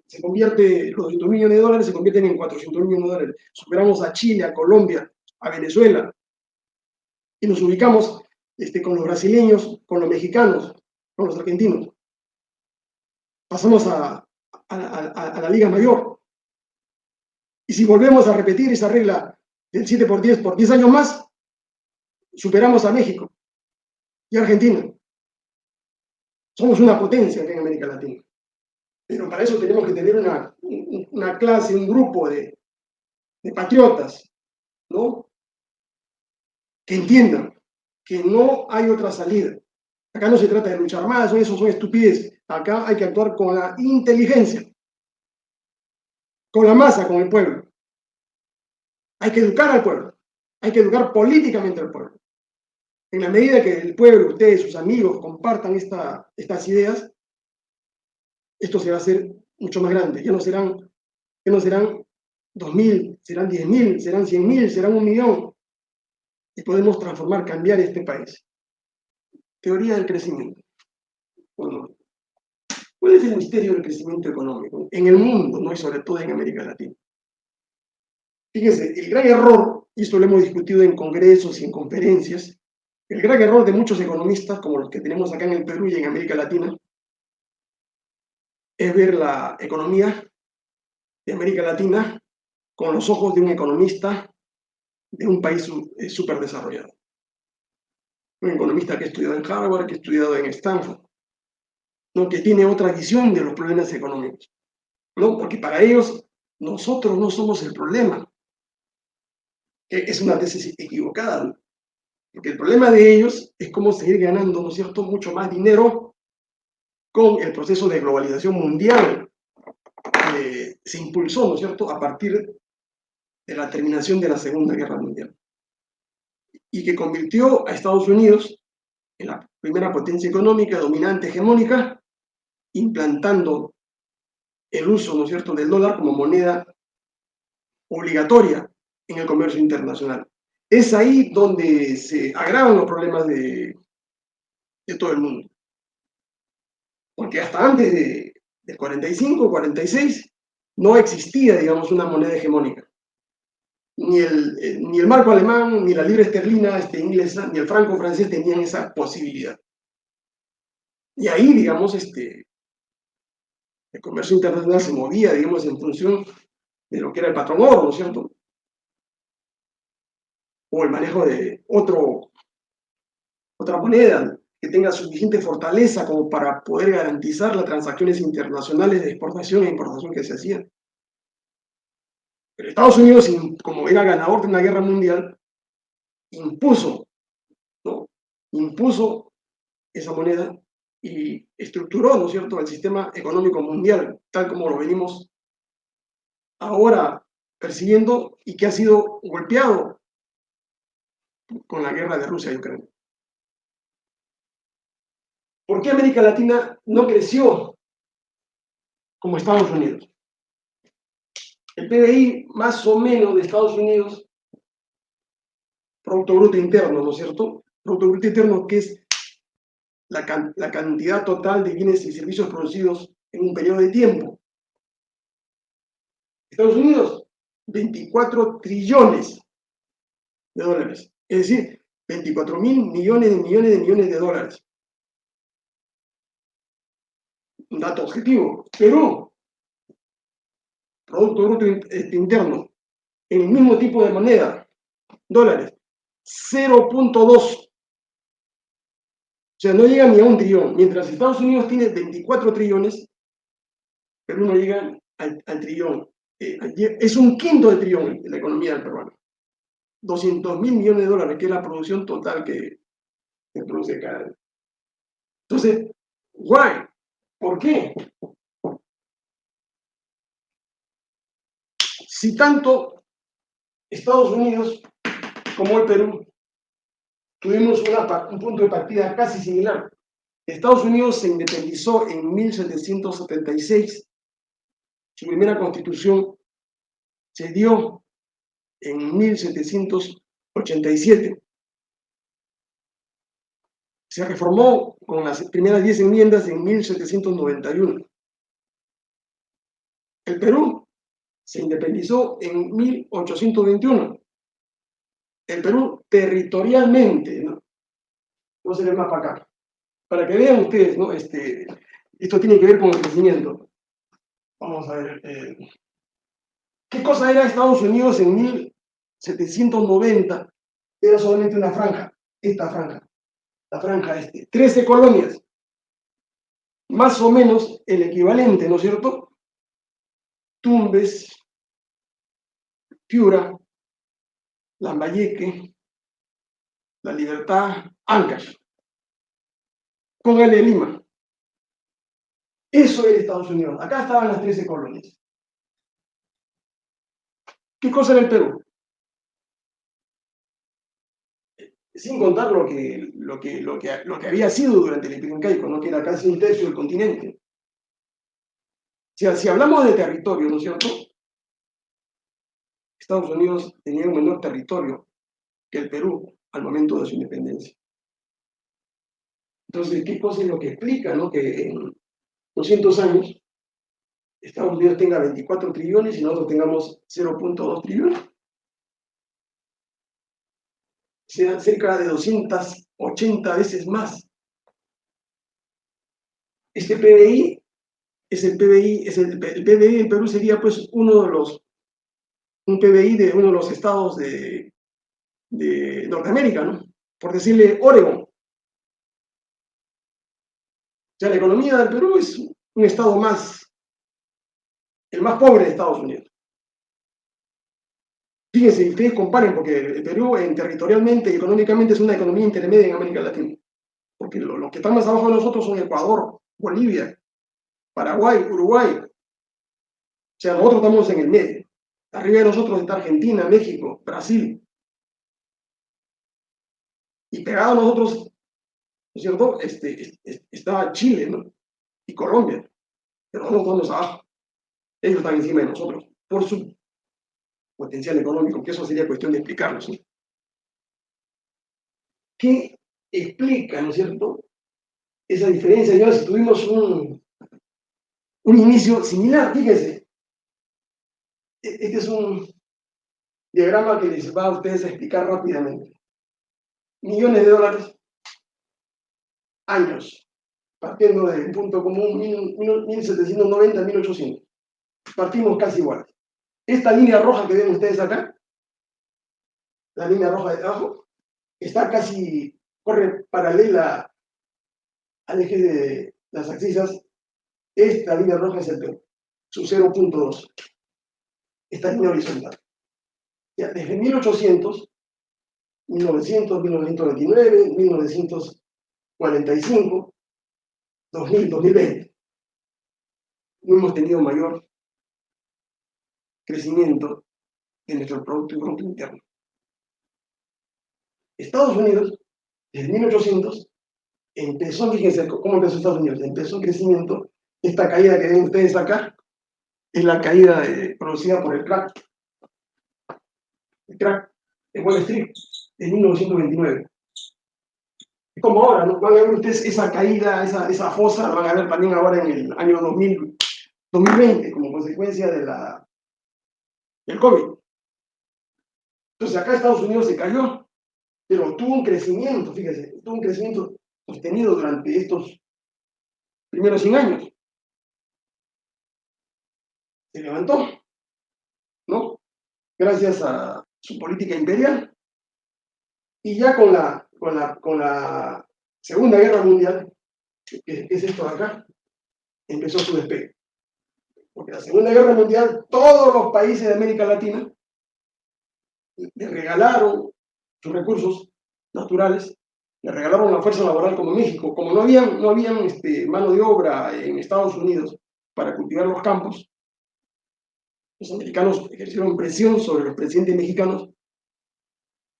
se convierte, los 200 millones de dólares se convierten en 400 millones de dólares. Superamos a Chile, a Colombia, a Venezuela, y nos ubicamos con los brasileños, con los mexicanos, con los argentinos. Pasamos a la Liga Mayor. Y si volvemos a repetir esa regla del 7 por 10 años más, superamos a México y a Argentina. Somos una potencia acá en América Latina. Pero para eso tenemos que tener una clase, un grupo de patriotas, ¿no?, que entiendan que no hay otra salida. Acá no se trata de luchar más, eso son estupidez. Acá hay que actuar con la inteligencia, con la masa, con el pueblo. Hay que educar al pueblo, hay que educar políticamente al pueblo. En la medida que el pueblo, ustedes, sus amigos, compartan estas ideas, esto se va a hacer mucho más grande. Ya no serán 2.000, serán 10.000, serán 100.000, serán 1.000.000. Y podemos transformar, cambiar este país. Teoría del crecimiento. Bueno, ¿cuál es el misterio del crecimiento económico en el mundo, ¿no?, y sobre todo en América Latina? Fíjense, el gran error, y esto lo hemos discutido en congresos y en conferencias, el gran error de muchos economistas, como los que tenemos acá en el Perú y en América Latina, es ver la economía de América Latina con los ojos de un economista de un país súper desarrollado. Un economista que ha estudiado en Harvard, que ha estudiado en Stanford, ¿no?, que tiene otra visión de los problemas económicos, ¿no? Porque para ellos, nosotros no somos el problema. Es una tesis equivocada, ¿no? Porque el problema de ellos es cómo seguir ganando, ¿no es cierto?, mucho más dinero con el proceso de globalización mundial que se impulsó, ¿no es cierto?, a partir de la terminación de la Segunda Guerra Mundial y que convirtió a Estados Unidos en la primera potencia económica dominante hegemónica, implantando el uso, ¿no es cierto?, del dólar como moneda obligatoria en el comercio internacional. es ahí donde se agravan los problemas de todo el mundo. Porque hasta antes del 45, 46, no existía, digamos, una moneda hegemónica. Ni el marco alemán, ni la libra esterlina inglesa, ni el franco francés tenían esa posibilidad. Y ahí, digamos, el comercio internacional se movía, digamos, en función de lo que era el patrón oro, ¿no es cierto? O el manejo de otra moneda que tenga suficiente fortaleza como para poder garantizar las transacciones internacionales de exportación e importación que se hacían. Pero Estados Unidos, como era ganador de una guerra mundial, impuso, ¿no? Impuso esa moneda y estructuró, ¿no es cierto?, el sistema económico mundial, tal como lo venimos ahora persiguiendo y que ha sido golpeado con la guerra de Rusia y Ucrania. ¿Por qué América Latina no creció como Estados Unidos? El PBI más o menos de Estados Unidos, Producto Bruto Interno, ¿no es cierto? Producto Bruto Interno, que es la cantidad total de bienes y servicios producidos en un periodo de tiempo. Estados Unidos, 24 trillones de dólares, es decir, 24.000 millones de millones de millones de dólares. Un dato objetivo. Perú, Producto Bruto Interno, en el mismo tipo de moneda, dólares, 0.2. O sea, no llega ni a un trillón. Mientras Estados Unidos tiene 24 trillones, Perú no llega al trillón. Es un quinto de trillón en la economía del peruano. 200.000 millones de dólares, que es la producción total que produce cada año. Entonces, guay, ¿por qué? Si tanto Estados Unidos como el Perú tuvimos un punto de partida casi similar. Estados Unidos se independizó en 1776. Su primera constitución se dio en 1787. Se reformó con las primeras 10 enmiendas en 1791. El Perú se independizó en 1821. El Perú territorialmente, ¿no? Vamos a ver más para acá. Para que vean ustedes, ¿no? Esto tiene que ver con el crecimiento. Vamos a ver. ¿Qué cosa era Estados Unidos en 1790? Era solamente una franja, esta franja, la franja 13 colonias, más o menos el equivalente, ¿no es cierto? Tumbes, Piura, Lambayeque, La Libertad, Ancash, con el de Lima. Eso era Estados Unidos. Acá estaban las 13 colonias. ¿Qué cosa era el Perú? Sin contar lo que había sido durante el Imperio Incaico, ¿no? Que era casi un tercio del continente. O sea, si hablamos de territorio, ¿no es cierto? Estados Unidos tenía un menor territorio que el Perú al momento de su independencia. Entonces, ¿qué cosa es lo que explica, ¿no? Que en 200 años Estados Unidos tenga 24 trillones y nosotros tengamos 0.2 trillones? O sea, cerca de 280 veces más. Este PBI el PBI del Perú sería pues un PBI de uno de los estados de Norteamérica, ¿no? Por decirle Oregon. O sea, la economía del Perú es un estado el más pobre de Estados Unidos. Fíjense, ustedes comparen, porque el Perú territorialmente y económicamente es una economía intermedia en América Latina. Porque los que están más abajo de nosotros son Ecuador, Bolivia, Paraguay, Uruguay. O sea, nosotros estamos en el medio. Arriba de nosotros está Argentina, México, Brasil. Y pegado a nosotros, ¿no es cierto? Está Chile, ¿no? Y Colombia. Pero nosotros estamos abajo. Ellos están encima de nosotros por su potencial económico, que eso sería cuestión de explicarlo, ¿sí? ¿Qué explica, ¿no es cierto?, esa diferencia? Ya si tuvimos un inicio similar, fíjense. Este es un diagrama que les va a ustedes a explicar rápidamente. Millones de dólares, años, partiendo de un punto común, 1790, 1800. Partimos casi igual. Esta línea roja que ven ustedes acá, la línea roja de abajo, está casi, corre paralela al eje de las abscisas. Esta línea roja es el peor, su 0.2. Esta línea horizontal. Ya, desde 1800, 1900, 1929, 1945, 2000, 2020, no hemos tenido mayor crecimiento de nuestro Producto Interno. Estados Unidos, desde 1800, empezó, fíjense cómo empezó Estados Unidos, empezó el crecimiento. Esta caída que ven ustedes acá es la caída producida por el crack de Wall Street en 1929. Es como ahora, ¿no? Van a ver ustedes esa caída, esa fosa, la van a ver también ahora en el año 2020, como consecuencia del COVID. Entonces acá Estados Unidos se cayó, pero tuvo un crecimiento, fíjense, tuvo un crecimiento sostenido durante estos primeros 100 años. Se levantó, ¿no? Gracias a su política imperial. Y ya con la Segunda Guerra Mundial, que es esto de acá, empezó su despegue. Porque la Segunda Guerra Mundial, todos los países de América Latina le regalaron sus recursos naturales, le regalaron la fuerza laboral, como México. Como no habían mano de obra en Estados Unidos para cultivar los campos, los americanos ejercieron presión sobre los presidentes mexicanos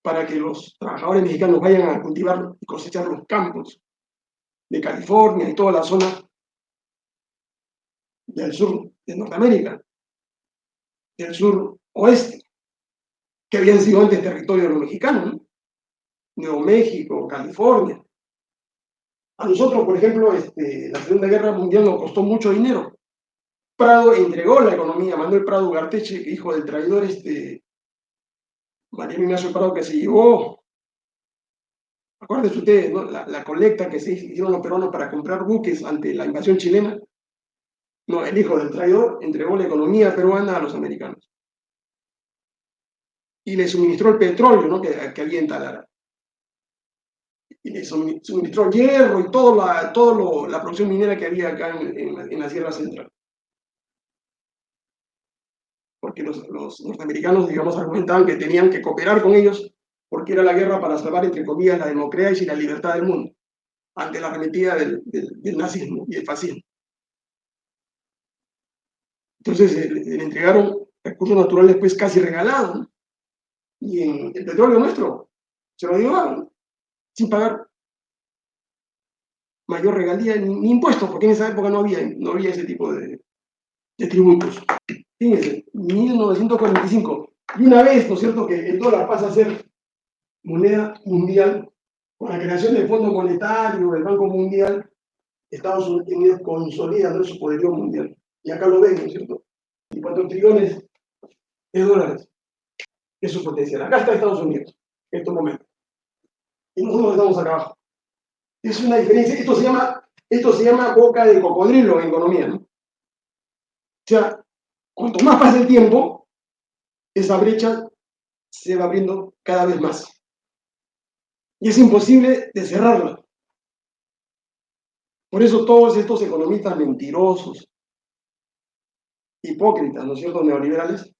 para que los trabajadores mexicanos vayan a cultivar y cosechar los campos de California y toda la zona del sur de Norteamérica, del sur oeste, que habían sido antes territorio de los mexicanos, ¿no? Nuevo México, California. A nosotros, por ejemplo, la Segunda Guerra Mundial nos costó mucho dinero. Prado entregó la economía, Manuel Prado Ugarteche, hijo del traidor Mariano Ignacio Prado, que se llevó, acuérdense ustedes, ¿no?, la colecta que se hicieron los peruanos para comprar buques ante la invasión chilena. No, el hijo del traidor entregó la economía peruana a los americanos. Y le suministró el petróleo, ¿no?, que había en Talara. Y le suministró hierro y toda la producción minera que había acá en la Sierra Central. Porque los norteamericanos, digamos, argumentaban que tenían que cooperar con ellos porque era la guerra para salvar, entre comillas, la democracia y la libertad del mundo ante la arremetida del nazismo y el fascismo. Entonces le entregaron recursos naturales pues casi regalados, ¿no? Y en el petróleo nuestro se lo llevaron sin pagar mayor regalía ni impuestos, porque en esa época no había ese tipo de tributos. Fíjense, 1945, y una vez, ¿no es cierto?, que el dólar pasa a ser moneda mundial, con la creación del Fondo Monetario, del Banco Mundial, Estados Unidos consolida su poderío mundial. Y acá lo ven, ¿no es cierto? Y 4 trillones de dólares es su potencial. Acá está Estados Unidos, en estos momentos. Y nosotros estamos acá abajo. Es una diferencia. Esto se llama boca de cocodrilo en economía, ¿no? O sea, cuanto más pasa el tiempo, esa brecha se va abriendo cada vez más. Y es imposible de cerrarla. Por eso todos estos economistas mentirosos, hipócritas, ¿no es cierto?, neoliberales,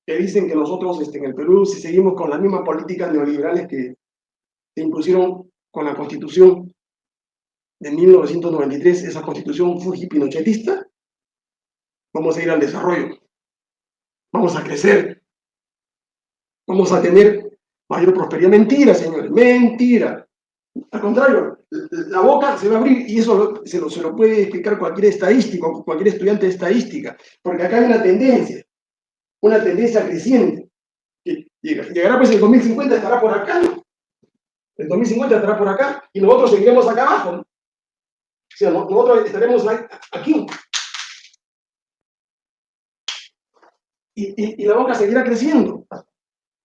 que dicen que nosotros en el Perú, si seguimos con las mismas políticas neoliberales que se impusieron con la Constitución de 1993, esa Constitución fuji-pinochetista, vamos a ir al desarrollo, vamos a crecer, vamos a tener mayor prosperidad. Mentira, señores, mentira. Al contrario, la boca se va a abrir y eso se lo puede explicar cualquier estadístico, cualquier estudiante de estadística, porque acá hay una tendencia creciente. Que llegará pues en 2050, estará por acá, ¿no? El 2050 estará por acá y nosotros seguiremos acá abajo, ¿no? O sea, nosotros estaremos aquí. Y la boca seguirá creciendo.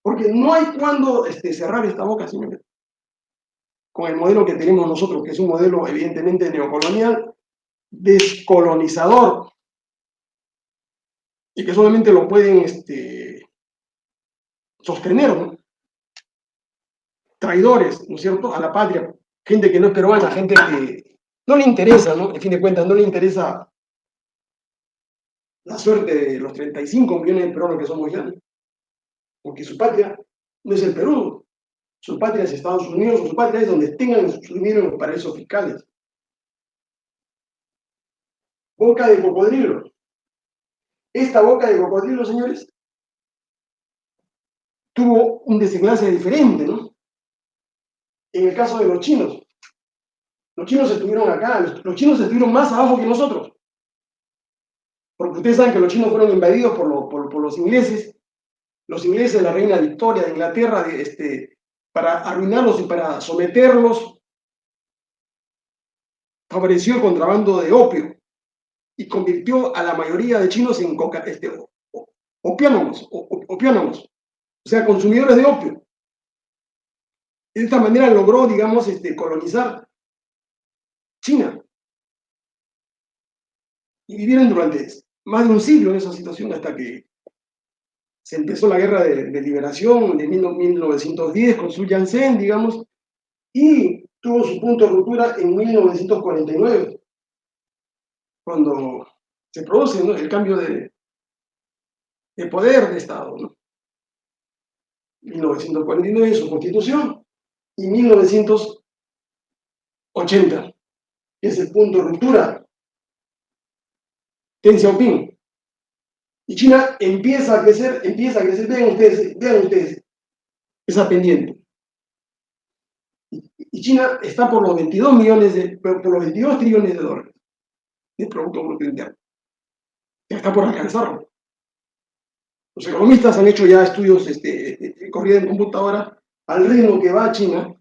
Porque no hay cuándo cerrar esta boca, señores. Con el modelo que tenemos nosotros, que es un modelo evidentemente neocolonial, descolonizador, y que solamente lo pueden sostener, ¿no? Traidores, ¿no es cierto?, a la patria, gente que no es peruana, gente que no le interesa, ¿no? En fin de cuentas, no le interesa la suerte de los 35 millones de peruanos que somos ya, ¿no? Porque su patria no es el Perú, su patria es Estados Unidos, o su patria es donde tengan su dinero en los paraísos fiscales. Boca de cocodrilo. Esta boca de cocodrilo, señores, tuvo un desenlace diferente, ¿no? En el caso de los chinos estuvieron acá, los chinos estuvieron más abajo que nosotros, porque ustedes saben que los chinos fueron invadidos por los ingleses de la reina Victoria de Inglaterra, para arruinarlos y para someterlos, favoreció el contrabando de opio y convirtió a la mayoría de chinos en opiánogos, o sea, consumidores de opio. De esta manera logró, digamos, colonizar China. Y vivieron durante más de un siglo en esa situación hasta que se empezó la guerra de liberación de 1910 con Sun Yat-sen, digamos, y tuvo su punto de ruptura en 1949, cuando se produce, ¿no?, el cambio de poder de Estado, ¿no? 1949 su constitución y 1980, que es el punto de ruptura, Deng Xiaoping. Y China empieza a crecer, vean ustedes esa pendiente. Y China está por los 22 trillones de dólares de Producto Bruto Interno. Ya está por alcanzarlo. Los economistas han hecho ya estudios corrida en computadora al ritmo que va China.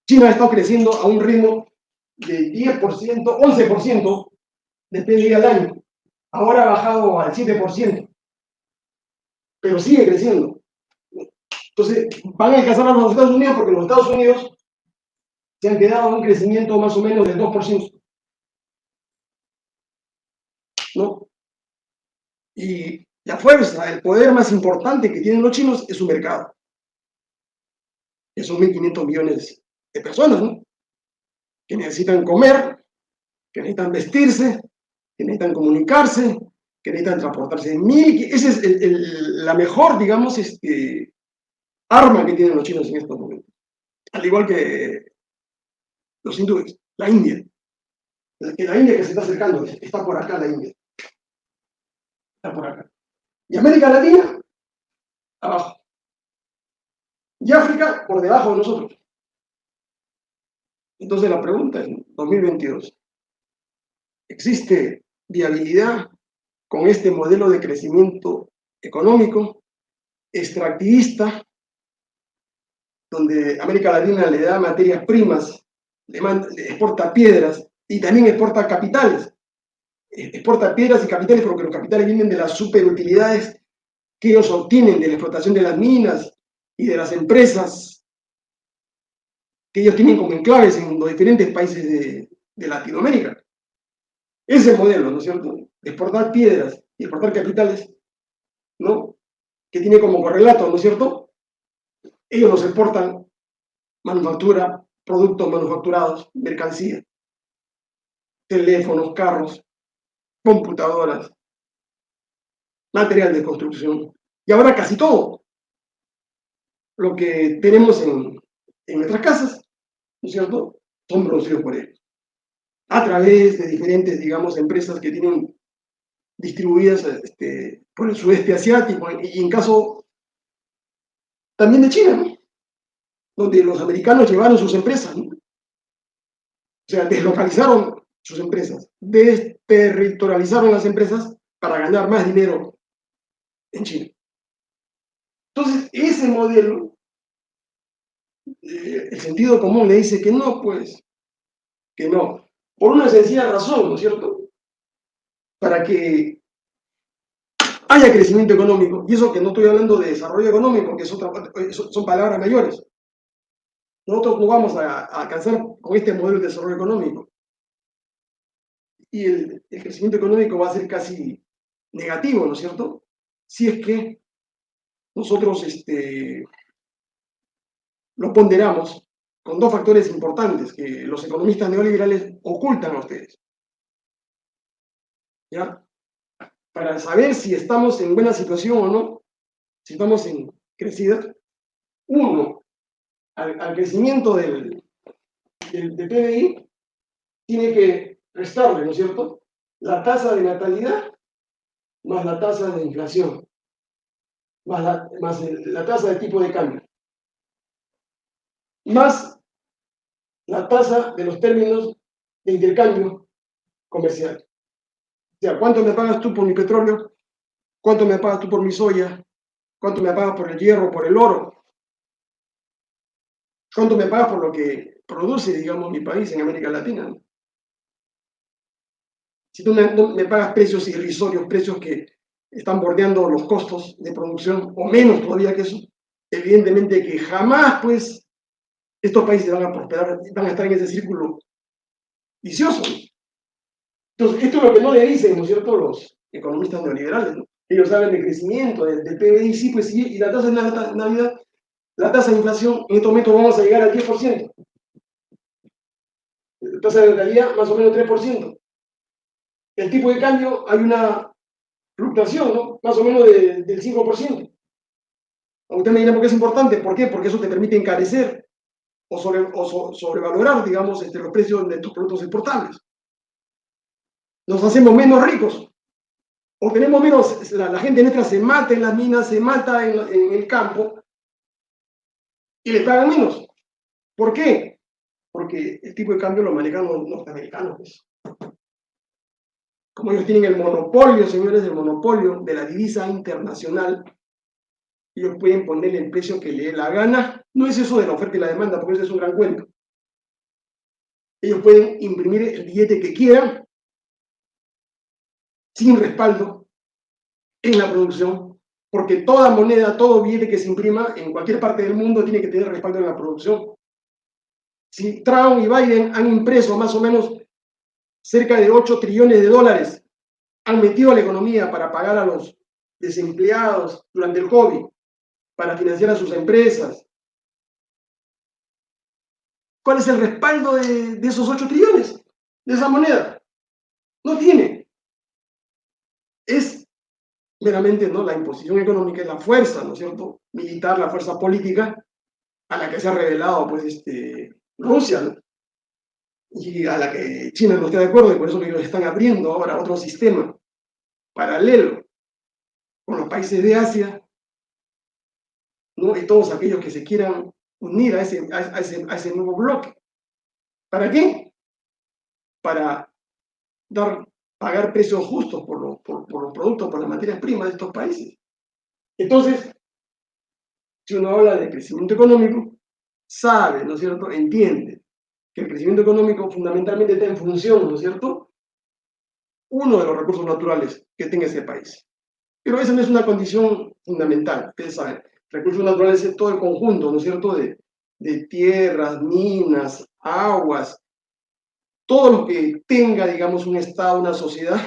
China ha estado creciendo a un ritmo de 10%, 11% de PIB al año. Ahora ha bajado al 7%, pero sigue creciendo. Entonces, van a alcanzar a los Estados Unidos porque los Estados Unidos se han quedado en un crecimiento más o menos del 2%, ¿no? Y la fuerza, el poder más importante que tienen los chinos es su mercado, que son 1.500 millones de personas, ¿no?, que necesitan comer, que necesitan vestirse, que necesitan comunicarse, que necesitan transportarse. Esa es la mejor, digamos, arma que tienen los chinos en estos momentos. Al igual que los hindúes, la India. La India que se está acercando, está por acá la India. Está por acá. Y América Latina, abajo. Y África, por debajo de nosotros. Entonces la pregunta es, 2022, ¿existe viabilidad con este modelo de crecimiento económico extractivista, donde América Latina le da materias primas, le exporta piedras y también exporta capitales? Exporta piedras y capitales porque los capitales vienen de las superutilidades que ellos obtienen de la explotación de las minas y de las empresas que ellos tienen como enclaves en los diferentes países de Latinoamérica. Ese modelo, ¿no es cierto?, de exportar piedras y exportar capitales, ¿no?, que tiene como correlato, ¿no es cierto?, ellos nos exportan manufactura, productos manufacturados, mercancía, teléfonos, carros, computadoras, material de construcción, y ahora casi todo lo que tenemos en nuestras casas, ¿no es cierto?, son producidos por ellos, a través de diferentes, digamos, empresas que tienen distribuidas por el sudeste asiático, y en caso también de China, ¿no?, donde los americanos llevaron sus empresas, ¿no?, o sea, deslocalizaron sus empresas, desterritorializaron las empresas para ganar más dinero en China. Entonces, ese modelo el sentido común le dice que no, pues, que no. Por una sencilla razón, ¿no es cierto? Para que haya crecimiento económico, y eso que no estoy hablando de desarrollo económico, que son palabras mayores. Nosotros no vamos a alcanzar con este modelo de desarrollo económico. Y el crecimiento económico va a ser casi negativo, ¿no es cierto? Si es que nosotros lo ponderamos con dos factores importantes que los economistas neoliberales ocultan a ustedes. ¿Ya? Para saber si estamos en buena situación o no, si estamos en crecida, uno, al crecimiento del PBI, tiene que restarle, ¿no es cierto?, la tasa de natalidad más la tasa de inflación, más la tasa de tipo de cambio, más la tasa de los términos de intercambio comercial. O sea, ¿cuánto me pagas tú por mi petróleo? ¿Cuánto me pagas tú por mi soya? ¿Cuánto me pagas por el hierro, por el oro? ¿Cuánto me pagas por lo que produce, digamos, mi país en América Latina? Si tú me pagas precios irrisorios, precios que están bordeando los costos de producción, o menos todavía que eso, evidentemente que jamás, pues, estos países van a prosperar, van a estar en ese círculo vicioso. Entonces, esto es lo que no le dicen, ¿no es cierto?, los economistas neoliberales, ¿no? Ellos hablan de crecimiento, del PBI, sí, pues sí, y la tasa de Navidad, la tasa de inflación, en este momento vamos a llegar al 10%. La tasa de natalidad, más o menos 3%. El tipo de cambio, hay una fluctuación, ¿no?, más o menos del 5%. Usted me dirá por qué es importante. ¿Por qué? Porque eso te permite encarecer sobrevalorar, digamos, los precios de tus productos exportables. Nos hacemos menos ricos, o tenemos menos, la gente nuestra se mata en las minas, se mata en el campo, y le pagan menos. ¿Por qué? Porque el tipo de cambio lo manejan los norteamericanos. Pues. Como ellos tienen el monopolio, señores, el monopolio de la divisa internacional, ellos pueden ponerle el precio que le dé la gana. No es eso de la oferta y la demanda, porque eso es un gran cuento. Ellos pueden imprimir el billete que quieran, sin respaldo en la producción, porque toda moneda, todo billete que se imprima en cualquier parte del mundo tiene que tener respaldo en la producción. Si Trump y Biden han impreso más o menos cerca de 8 trillones de dólares, han metido a la economía para pagar a los desempleados durante el COVID, para financiar a sus empresas. ¿Cuál es el respaldo de esos 8 trillones? De esa moneda. No tiene. Es meramente, ¿no?, la imposición económica, es la fuerza, ¿no es cierto?, militar, la fuerza política a la que se ha revelado, pues, Rusia, ¿no?, y a la que China no está de acuerdo, y por eso que ellos están abriendo ahora otro sistema paralelo con los países de Asia, ¿no?, y todos aquellos que se quieran unir a ese nuevo bloque. ¿Para qué? Para pagar precios justos por los productos, por las materias primas de estos países. Entonces, si uno habla de crecimiento económico, sabe, ¿no es cierto?, entiende que el crecimiento económico fundamentalmente está en función, ¿no es cierto?, uno de los recursos naturales que tenga ese país. Pero esa no es una condición fundamental, ustedes saben. Recursos naturales es todo el conjunto, ¿no es cierto?, de tierras, minas, aguas, todo lo que tenga, digamos, un Estado, una sociedad,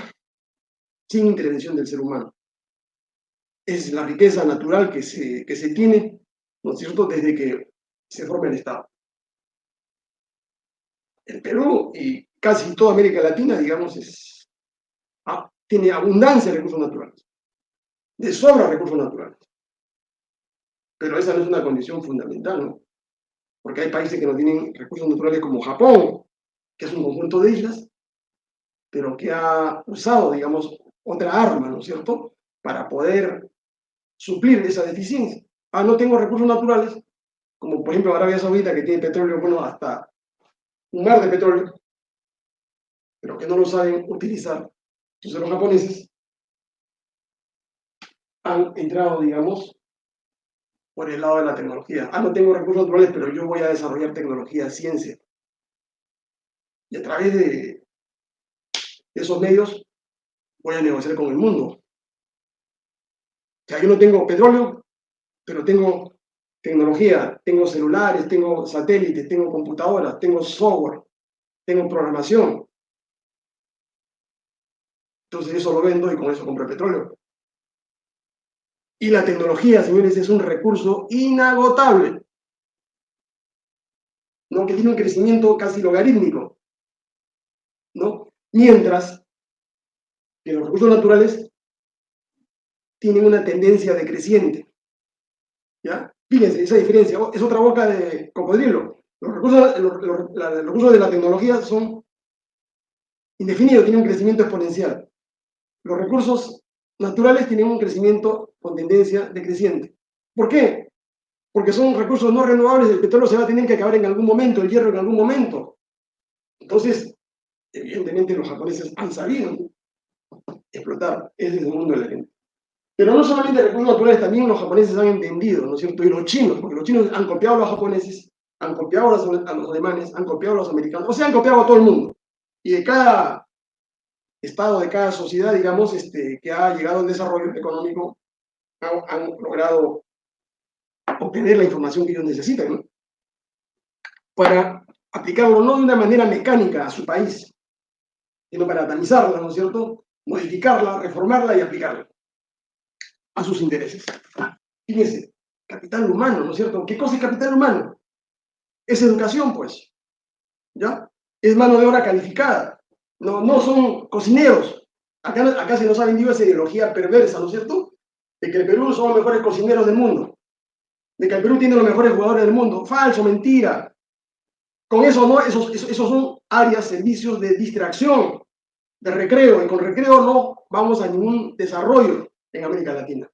sin intervención del ser humano. Es la riqueza natural que se tiene, ¿no es cierto?, desde que se forma el Estado. El Perú y casi toda América Latina, digamos, tiene abundancia de recursos naturales, de sobra recursos naturales. Pero esa no es una condición fundamental, ¿no? Porque hay países que no tienen recursos naturales como Japón, que es un conjunto de islas, pero que ha usado, digamos, otra arma, ¿no es cierto?, para poder suplir esa deficiencia. No tengo recursos naturales, como por ejemplo Arabia Saudita, que tiene petróleo, bueno, hasta un mar de petróleo, pero que no lo saben utilizar. Entonces los japoneses han entrado, digamos, por el lado de la tecnología. No tengo recursos naturales, pero yo voy a desarrollar tecnología, ciencia. Y a través de esos medios voy a negociar con el mundo. O sea, yo no tengo petróleo, pero tengo tecnología, tengo celulares, tengo satélites, tengo computadoras, tengo software, tengo programación. Entonces eso lo vendo y con eso compro el petróleo. Y la tecnología, señores, es un recurso inagotable, ¿no? Que tiene un crecimiento casi logarítmico, ¿no? Mientras que los recursos naturales tienen una tendencia decreciente, ¿ya? Fíjense, esa diferencia es otra boca de cocodrilo. Los recursos de la tecnología son indefinidos, tienen un crecimiento exponencial. Los recursos naturales tienen un crecimiento con tendencia decreciente. ¿Por qué? Porque son recursos no renovables, el petróleo se va a tener que acabar en algún momento, el hierro en algún momento. Entonces, evidentemente los japoneses han sabido explotar ese mundo de la gente. Pero no solamente recursos naturales, también los japoneses han entendido, ¿no es cierto? Y los chinos, porque los chinos han copiado a los japoneses, han copiado a los alemanes, han copiado a los americanos, o sea, han copiado a todo el mundo. Y de cada estado, de cada sociedad, digamos, que ha llegado al desarrollo económico, han logrado obtener la información que ellos necesitan, ¿no? Para aplicarlo no de una manera mecánica a su país, sino para tamizarla, ¿no es cierto? Modificarla, reformarla y aplicarla a sus intereses. Fíjense, capital humano, ¿no es cierto? ¿Qué cosa es capital humano? Es educación, pues, ¿ya? Es mano de obra calificada. No son cocineros. Acá se nos ha vendido esa ideología perversa, ¿no es cierto? De que el Perú son los mejores cocineros del mundo. De que el Perú tiene los mejores jugadores del mundo. Falso, mentira. Con eso no, esos son áreas, servicios de distracción, de recreo, y con recreo no vamos a ningún desarrollo en América Latina.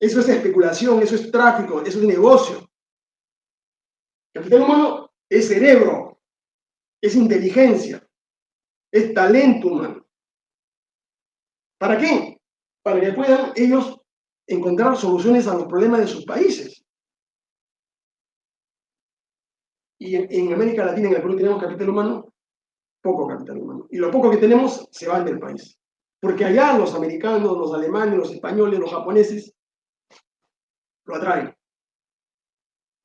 Eso es especulación, eso es tráfico, eso es negocio. Capital humano es cerebro, es inteligencia, es talento humano. ¿Para qué? Para que puedan ellos encontrar soluciones a los problemas de sus países. Y en América Latina, en el Perú, tenemos capital humano, poco capital humano. Y lo poco que tenemos se va del país. Porque allá los americanos, los alemanes, los españoles, los japoneses lo atraen.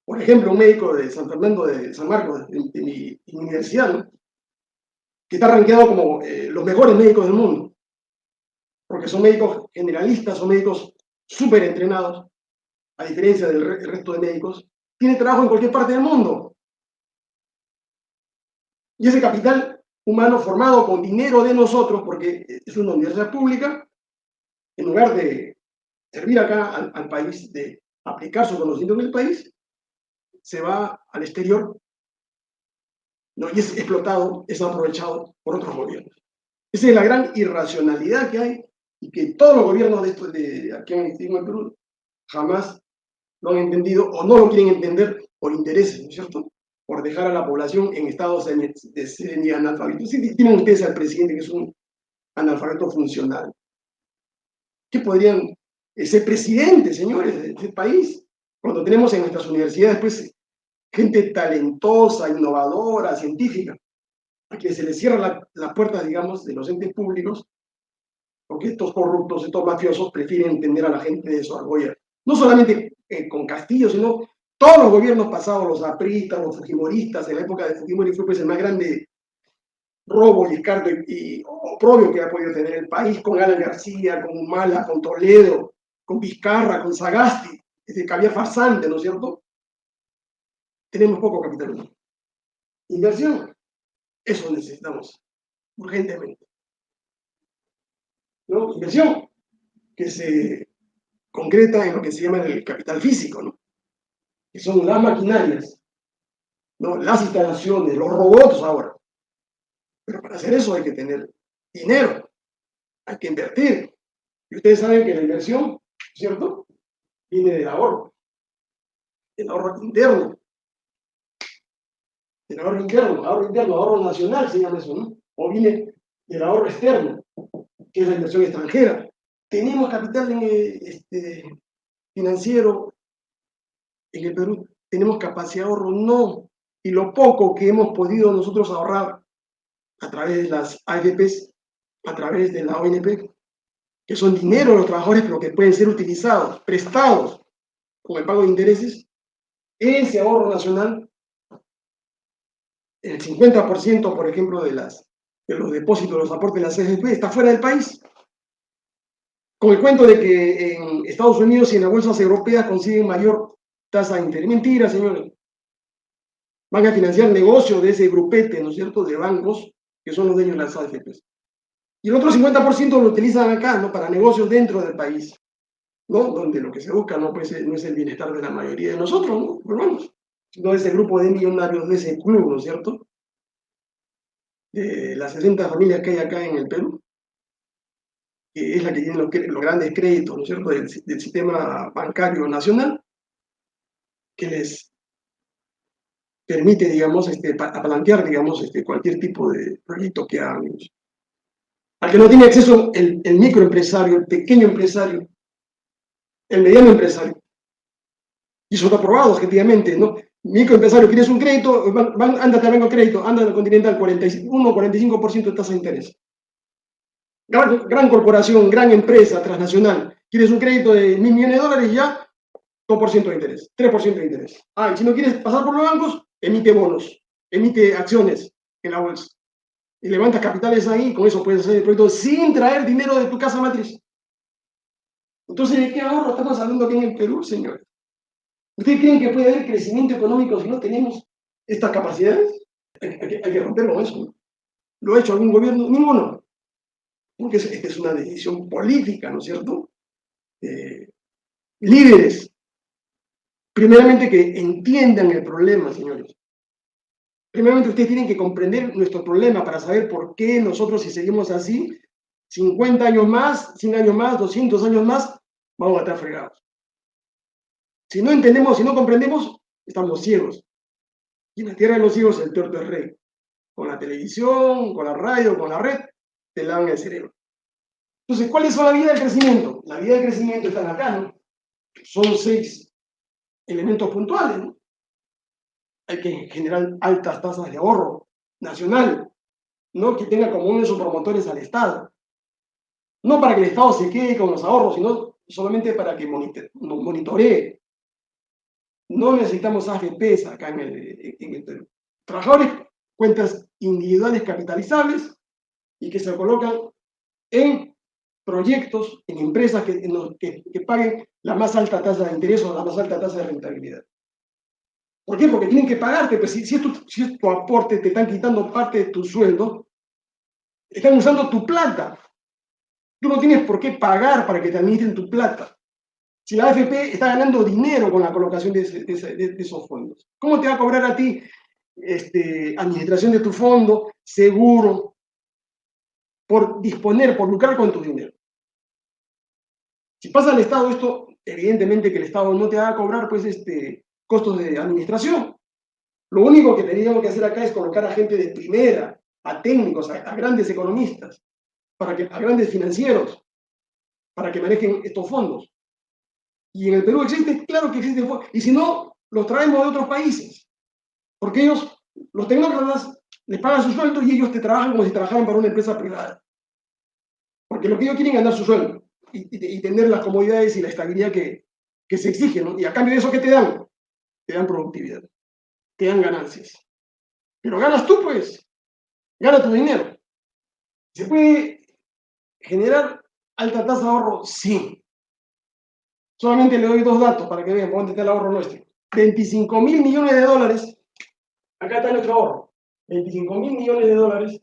Por ejemplo, un médico de San Fernando de San Marcos, de mi universidad, ¿no? Que está rankeado como los mejores médicos del mundo, porque son médicos generalistas, son médicos súper entrenados, a diferencia del resto de médicos, tiene trabajo en cualquier parte del mundo. Y ese capital humano formado con dinero de nosotros, porque es una universidad pública, en lugar de servir acá al país, de aplicar su conocimiento en el país, se va al exterior, ¿no? Y es explotado, es aprovechado por otros gobiernos. Esa es la gran irracionalidad que hay y que todos los gobiernos de aquí en el Perú jamás lo han entendido o no lo quieren entender por intereses, ¿no es cierto? Por dejar a la población en estados de semi-analfabeto. Sí, tienen ustedes al presidente que es un analfabeto funcional. ¿Qué podrían ser presidentes, señores, de este país? Cuando tenemos en nuestras universidades, pues, gente talentosa, innovadora, científica, a quien se les cierran las puertas, digamos, de los entes públicos, porque estos corruptos, estos mafiosos prefieren entender a la gente de su argolla. No solamente con Castillo, sino todos los gobiernos pasados, los apristas, los fujimoristas, en la época de Fujimori fue pues el más grande robo y escarto y oprobio que ha podido tener el país, con Alan García, con Humala, con Toledo, con Vizcarra, con Sagasti, que había farsante, ¿no es cierto? Tenemos poco capital humano. Inversión, eso necesitamos urgentemente, ¿no? Inversión que se concreta en lo que se llama el capital físico, ¿no? Que son las maquinarias, ¿no? Las instalaciones, los robots ahora. Pero para hacer eso hay que tener dinero, hay que invertir. Y ustedes saben que la inversión, ¿cierto? Viene del ahorro interno, ahorro nacional se llama eso, ¿no? O viene del ahorro externo, que es la inversión extranjera. Tenemos capital financiero en el Perú tenemos capacidad de ahorro, no. Y lo poco que hemos podido nosotros ahorrar a través de las AFPs, a través de la ONP, que son dinero de los trabajadores, pero que pueden ser utilizados, prestados con el pago de intereses, ese ahorro nacional, el 50%, por ejemplo, de los depósitos, de los aportes de las AFP, está fuera del país. Con el cuento de que en Estados Unidos y en las bolsas europeas consiguen mayor tasa de interés. Mentira, señores. Van a financiar negocios de ese grupete, ¿no es cierto?, de bancos que son los dueños de las AFPs. Y el otro 50% lo utilizan acá, ¿no?, para negocios dentro del país, ¿no?, donde lo que se busca no, pues, no es el bienestar de la mayoría de nosotros, ¿no?, hermanos, sino de ese grupo de millonarios, de ese club, ¿no es cierto?, de las 60 familias que hay acá en el Perú, que es la que tiene los grandes créditos, ¿no es cierto?, del sistema bancario nacional, que les permite, digamos, aplantear, digamos, cualquier tipo de proyecto que hagan. Al que no tiene acceso el microempresario, el pequeño empresario, el mediano empresario. Y eso está probado objetivamente, ¿no? Microempresario, quieres un crédito, ándate al Banco Crédito, ándate al Continental, 41, 45% de tasa de interés. Gran corporación, gran empresa transnacional, quieres un crédito de 1.000 millones de dólares, ya 2% de interés, 3% de interés. Ah, y si no quieres pasar por los bancos, emite bonos, emite acciones en la bolsa. Y levantas capitales ahí, y con eso puedes hacer el proyecto sin traer dinero de tu casa matriz. Entonces, ¿de qué ahorro estamos hablando aquí en el Perú, señores? ¿Ustedes creen que puede haber crecimiento económico si no tenemos estas capacidades? Hay que romperlo eso, ¿no? ¿Lo ha hecho algún gobierno? Ninguno. Porque esta es una decisión política, ¿no es cierto? Líderes, primeramente que entiendan el problema, señores. Primeramente ustedes tienen que comprender nuestro problema para saber por qué nosotros, si seguimos así, 50 años más, 100 años más, 200 años más, vamos a estar fregados. Si no entendemos, si no comprendemos, estamos ciegos. Y en la tierra de los ciegos el tuerto es rey. Con la televisión, con la radio, con la red, te lavan el cerebro. Entonces, ¿cuál es la vía del crecimiento? La vía del crecimiento está acá, ¿no? Son 6 elementos puntuales, ¿no? Hay que generar altas tasas de ahorro nacional, ¿no?, que tenga como uno de sus promotores al Estado. No para que el Estado se quede con los ahorros, sino solamente para que monitoree. No necesitamos AFPs acá en el Perú. Trabajadores, cuentas individuales capitalizables y que se colocan en proyectos, en empresas que paguen la más alta tasa de interés o la más alta tasa de rentabilidad. ¿Por qué? Porque tienen que pagarte, pues si es tu aporte, te están quitando parte de tu sueldo, están usando tu plata. Tú no tienes por qué pagar para que te administren tu plata. Si la AFP está ganando dinero con la colocación de esos fondos, ¿cómo te va a cobrar a ti administración de tu fondo, seguro, por disponer, por lucrar con tu dinero? Si pasa al Estado esto, evidentemente que el Estado no te va a cobrar pues costos de administración. Lo único que teníamos que hacer acá es colocar a gente de primera, a técnicos, a grandes economistas, a grandes financieros, para que manejen estos fondos. Y en el Perú existe, claro que existe, y si no, los traemos de otros países, porque ellos, los tecnócratas, les pagan su sueldo y ellos te trabajan como si trabajaran para una empresa privada. Porque lo que ellos quieren es ganar su sueldo y tener las comodidades y la estabilidad que se exigen, ¿no? Y a cambio de eso, ¿qué te dan? Te dan productividad, te dan ganancias. Pero ganas tú, pues, gana tu dinero. ¿Se puede generar alta tasa de ahorro? Sí. Solamente le doy 2 datos para que vean por dónde está el ahorro nuestro. 25.000 millones de dólares, acá está nuestro ahorro. 25.000 millones de dólares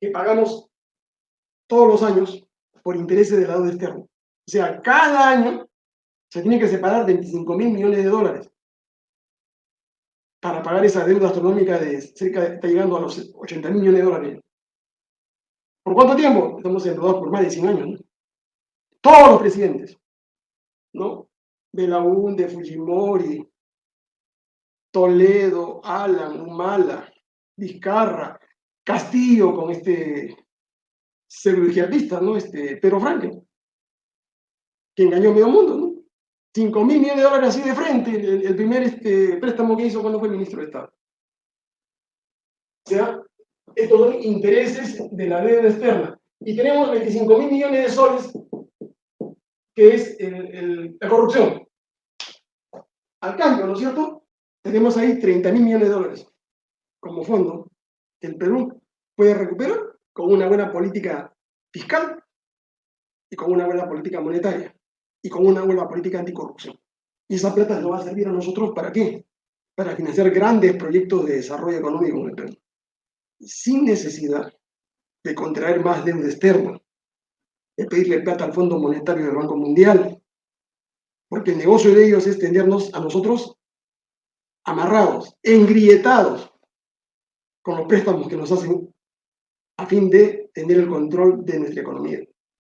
que pagamos todos los años por intereses de la deuda externa. O sea, cada año se tiene que separar 25.000 millones de dólares para pagar esa deuda astronómica está llegando a los 80.000 millones de dólares. ¿Por cuánto tiempo? Estamos endeudados por más de 100 años, ¿no? Todos los presidentes, ¿no? Belaúnde, Fujimori, Toledo, Alan, Humala, Vizcarra, Castillo con pseudo izquierdista, ¿no? Pedro Franklin, que engañó a medio mundo, ¿no? 5.000 millones de dólares así de frente, el primer préstamo que hizo cuando fue ministro de Estado. O sea, estos son intereses de la deuda externa. Y tenemos 25.000 millones de soles, que es la corrupción. Al cambio, ¿no es cierto? Tenemos ahí 30.000 millones de dólares como fondo que el Perú puede recuperar con una buena política fiscal y con una buena política monetaria y con una buena política anticorrupción. Y esa plata nos va a servir a nosotros ¿para qué? Para financiar grandes proyectos de desarrollo económico en el Perú, sin necesidad de contraer más deuda externa, de pedirle plata al Fondo Monetario del Banco Mundial, porque el negocio de ellos es tenernos a nosotros amarrados, engrietados con los préstamos que nos hacen a fin de tener el control de nuestra economía.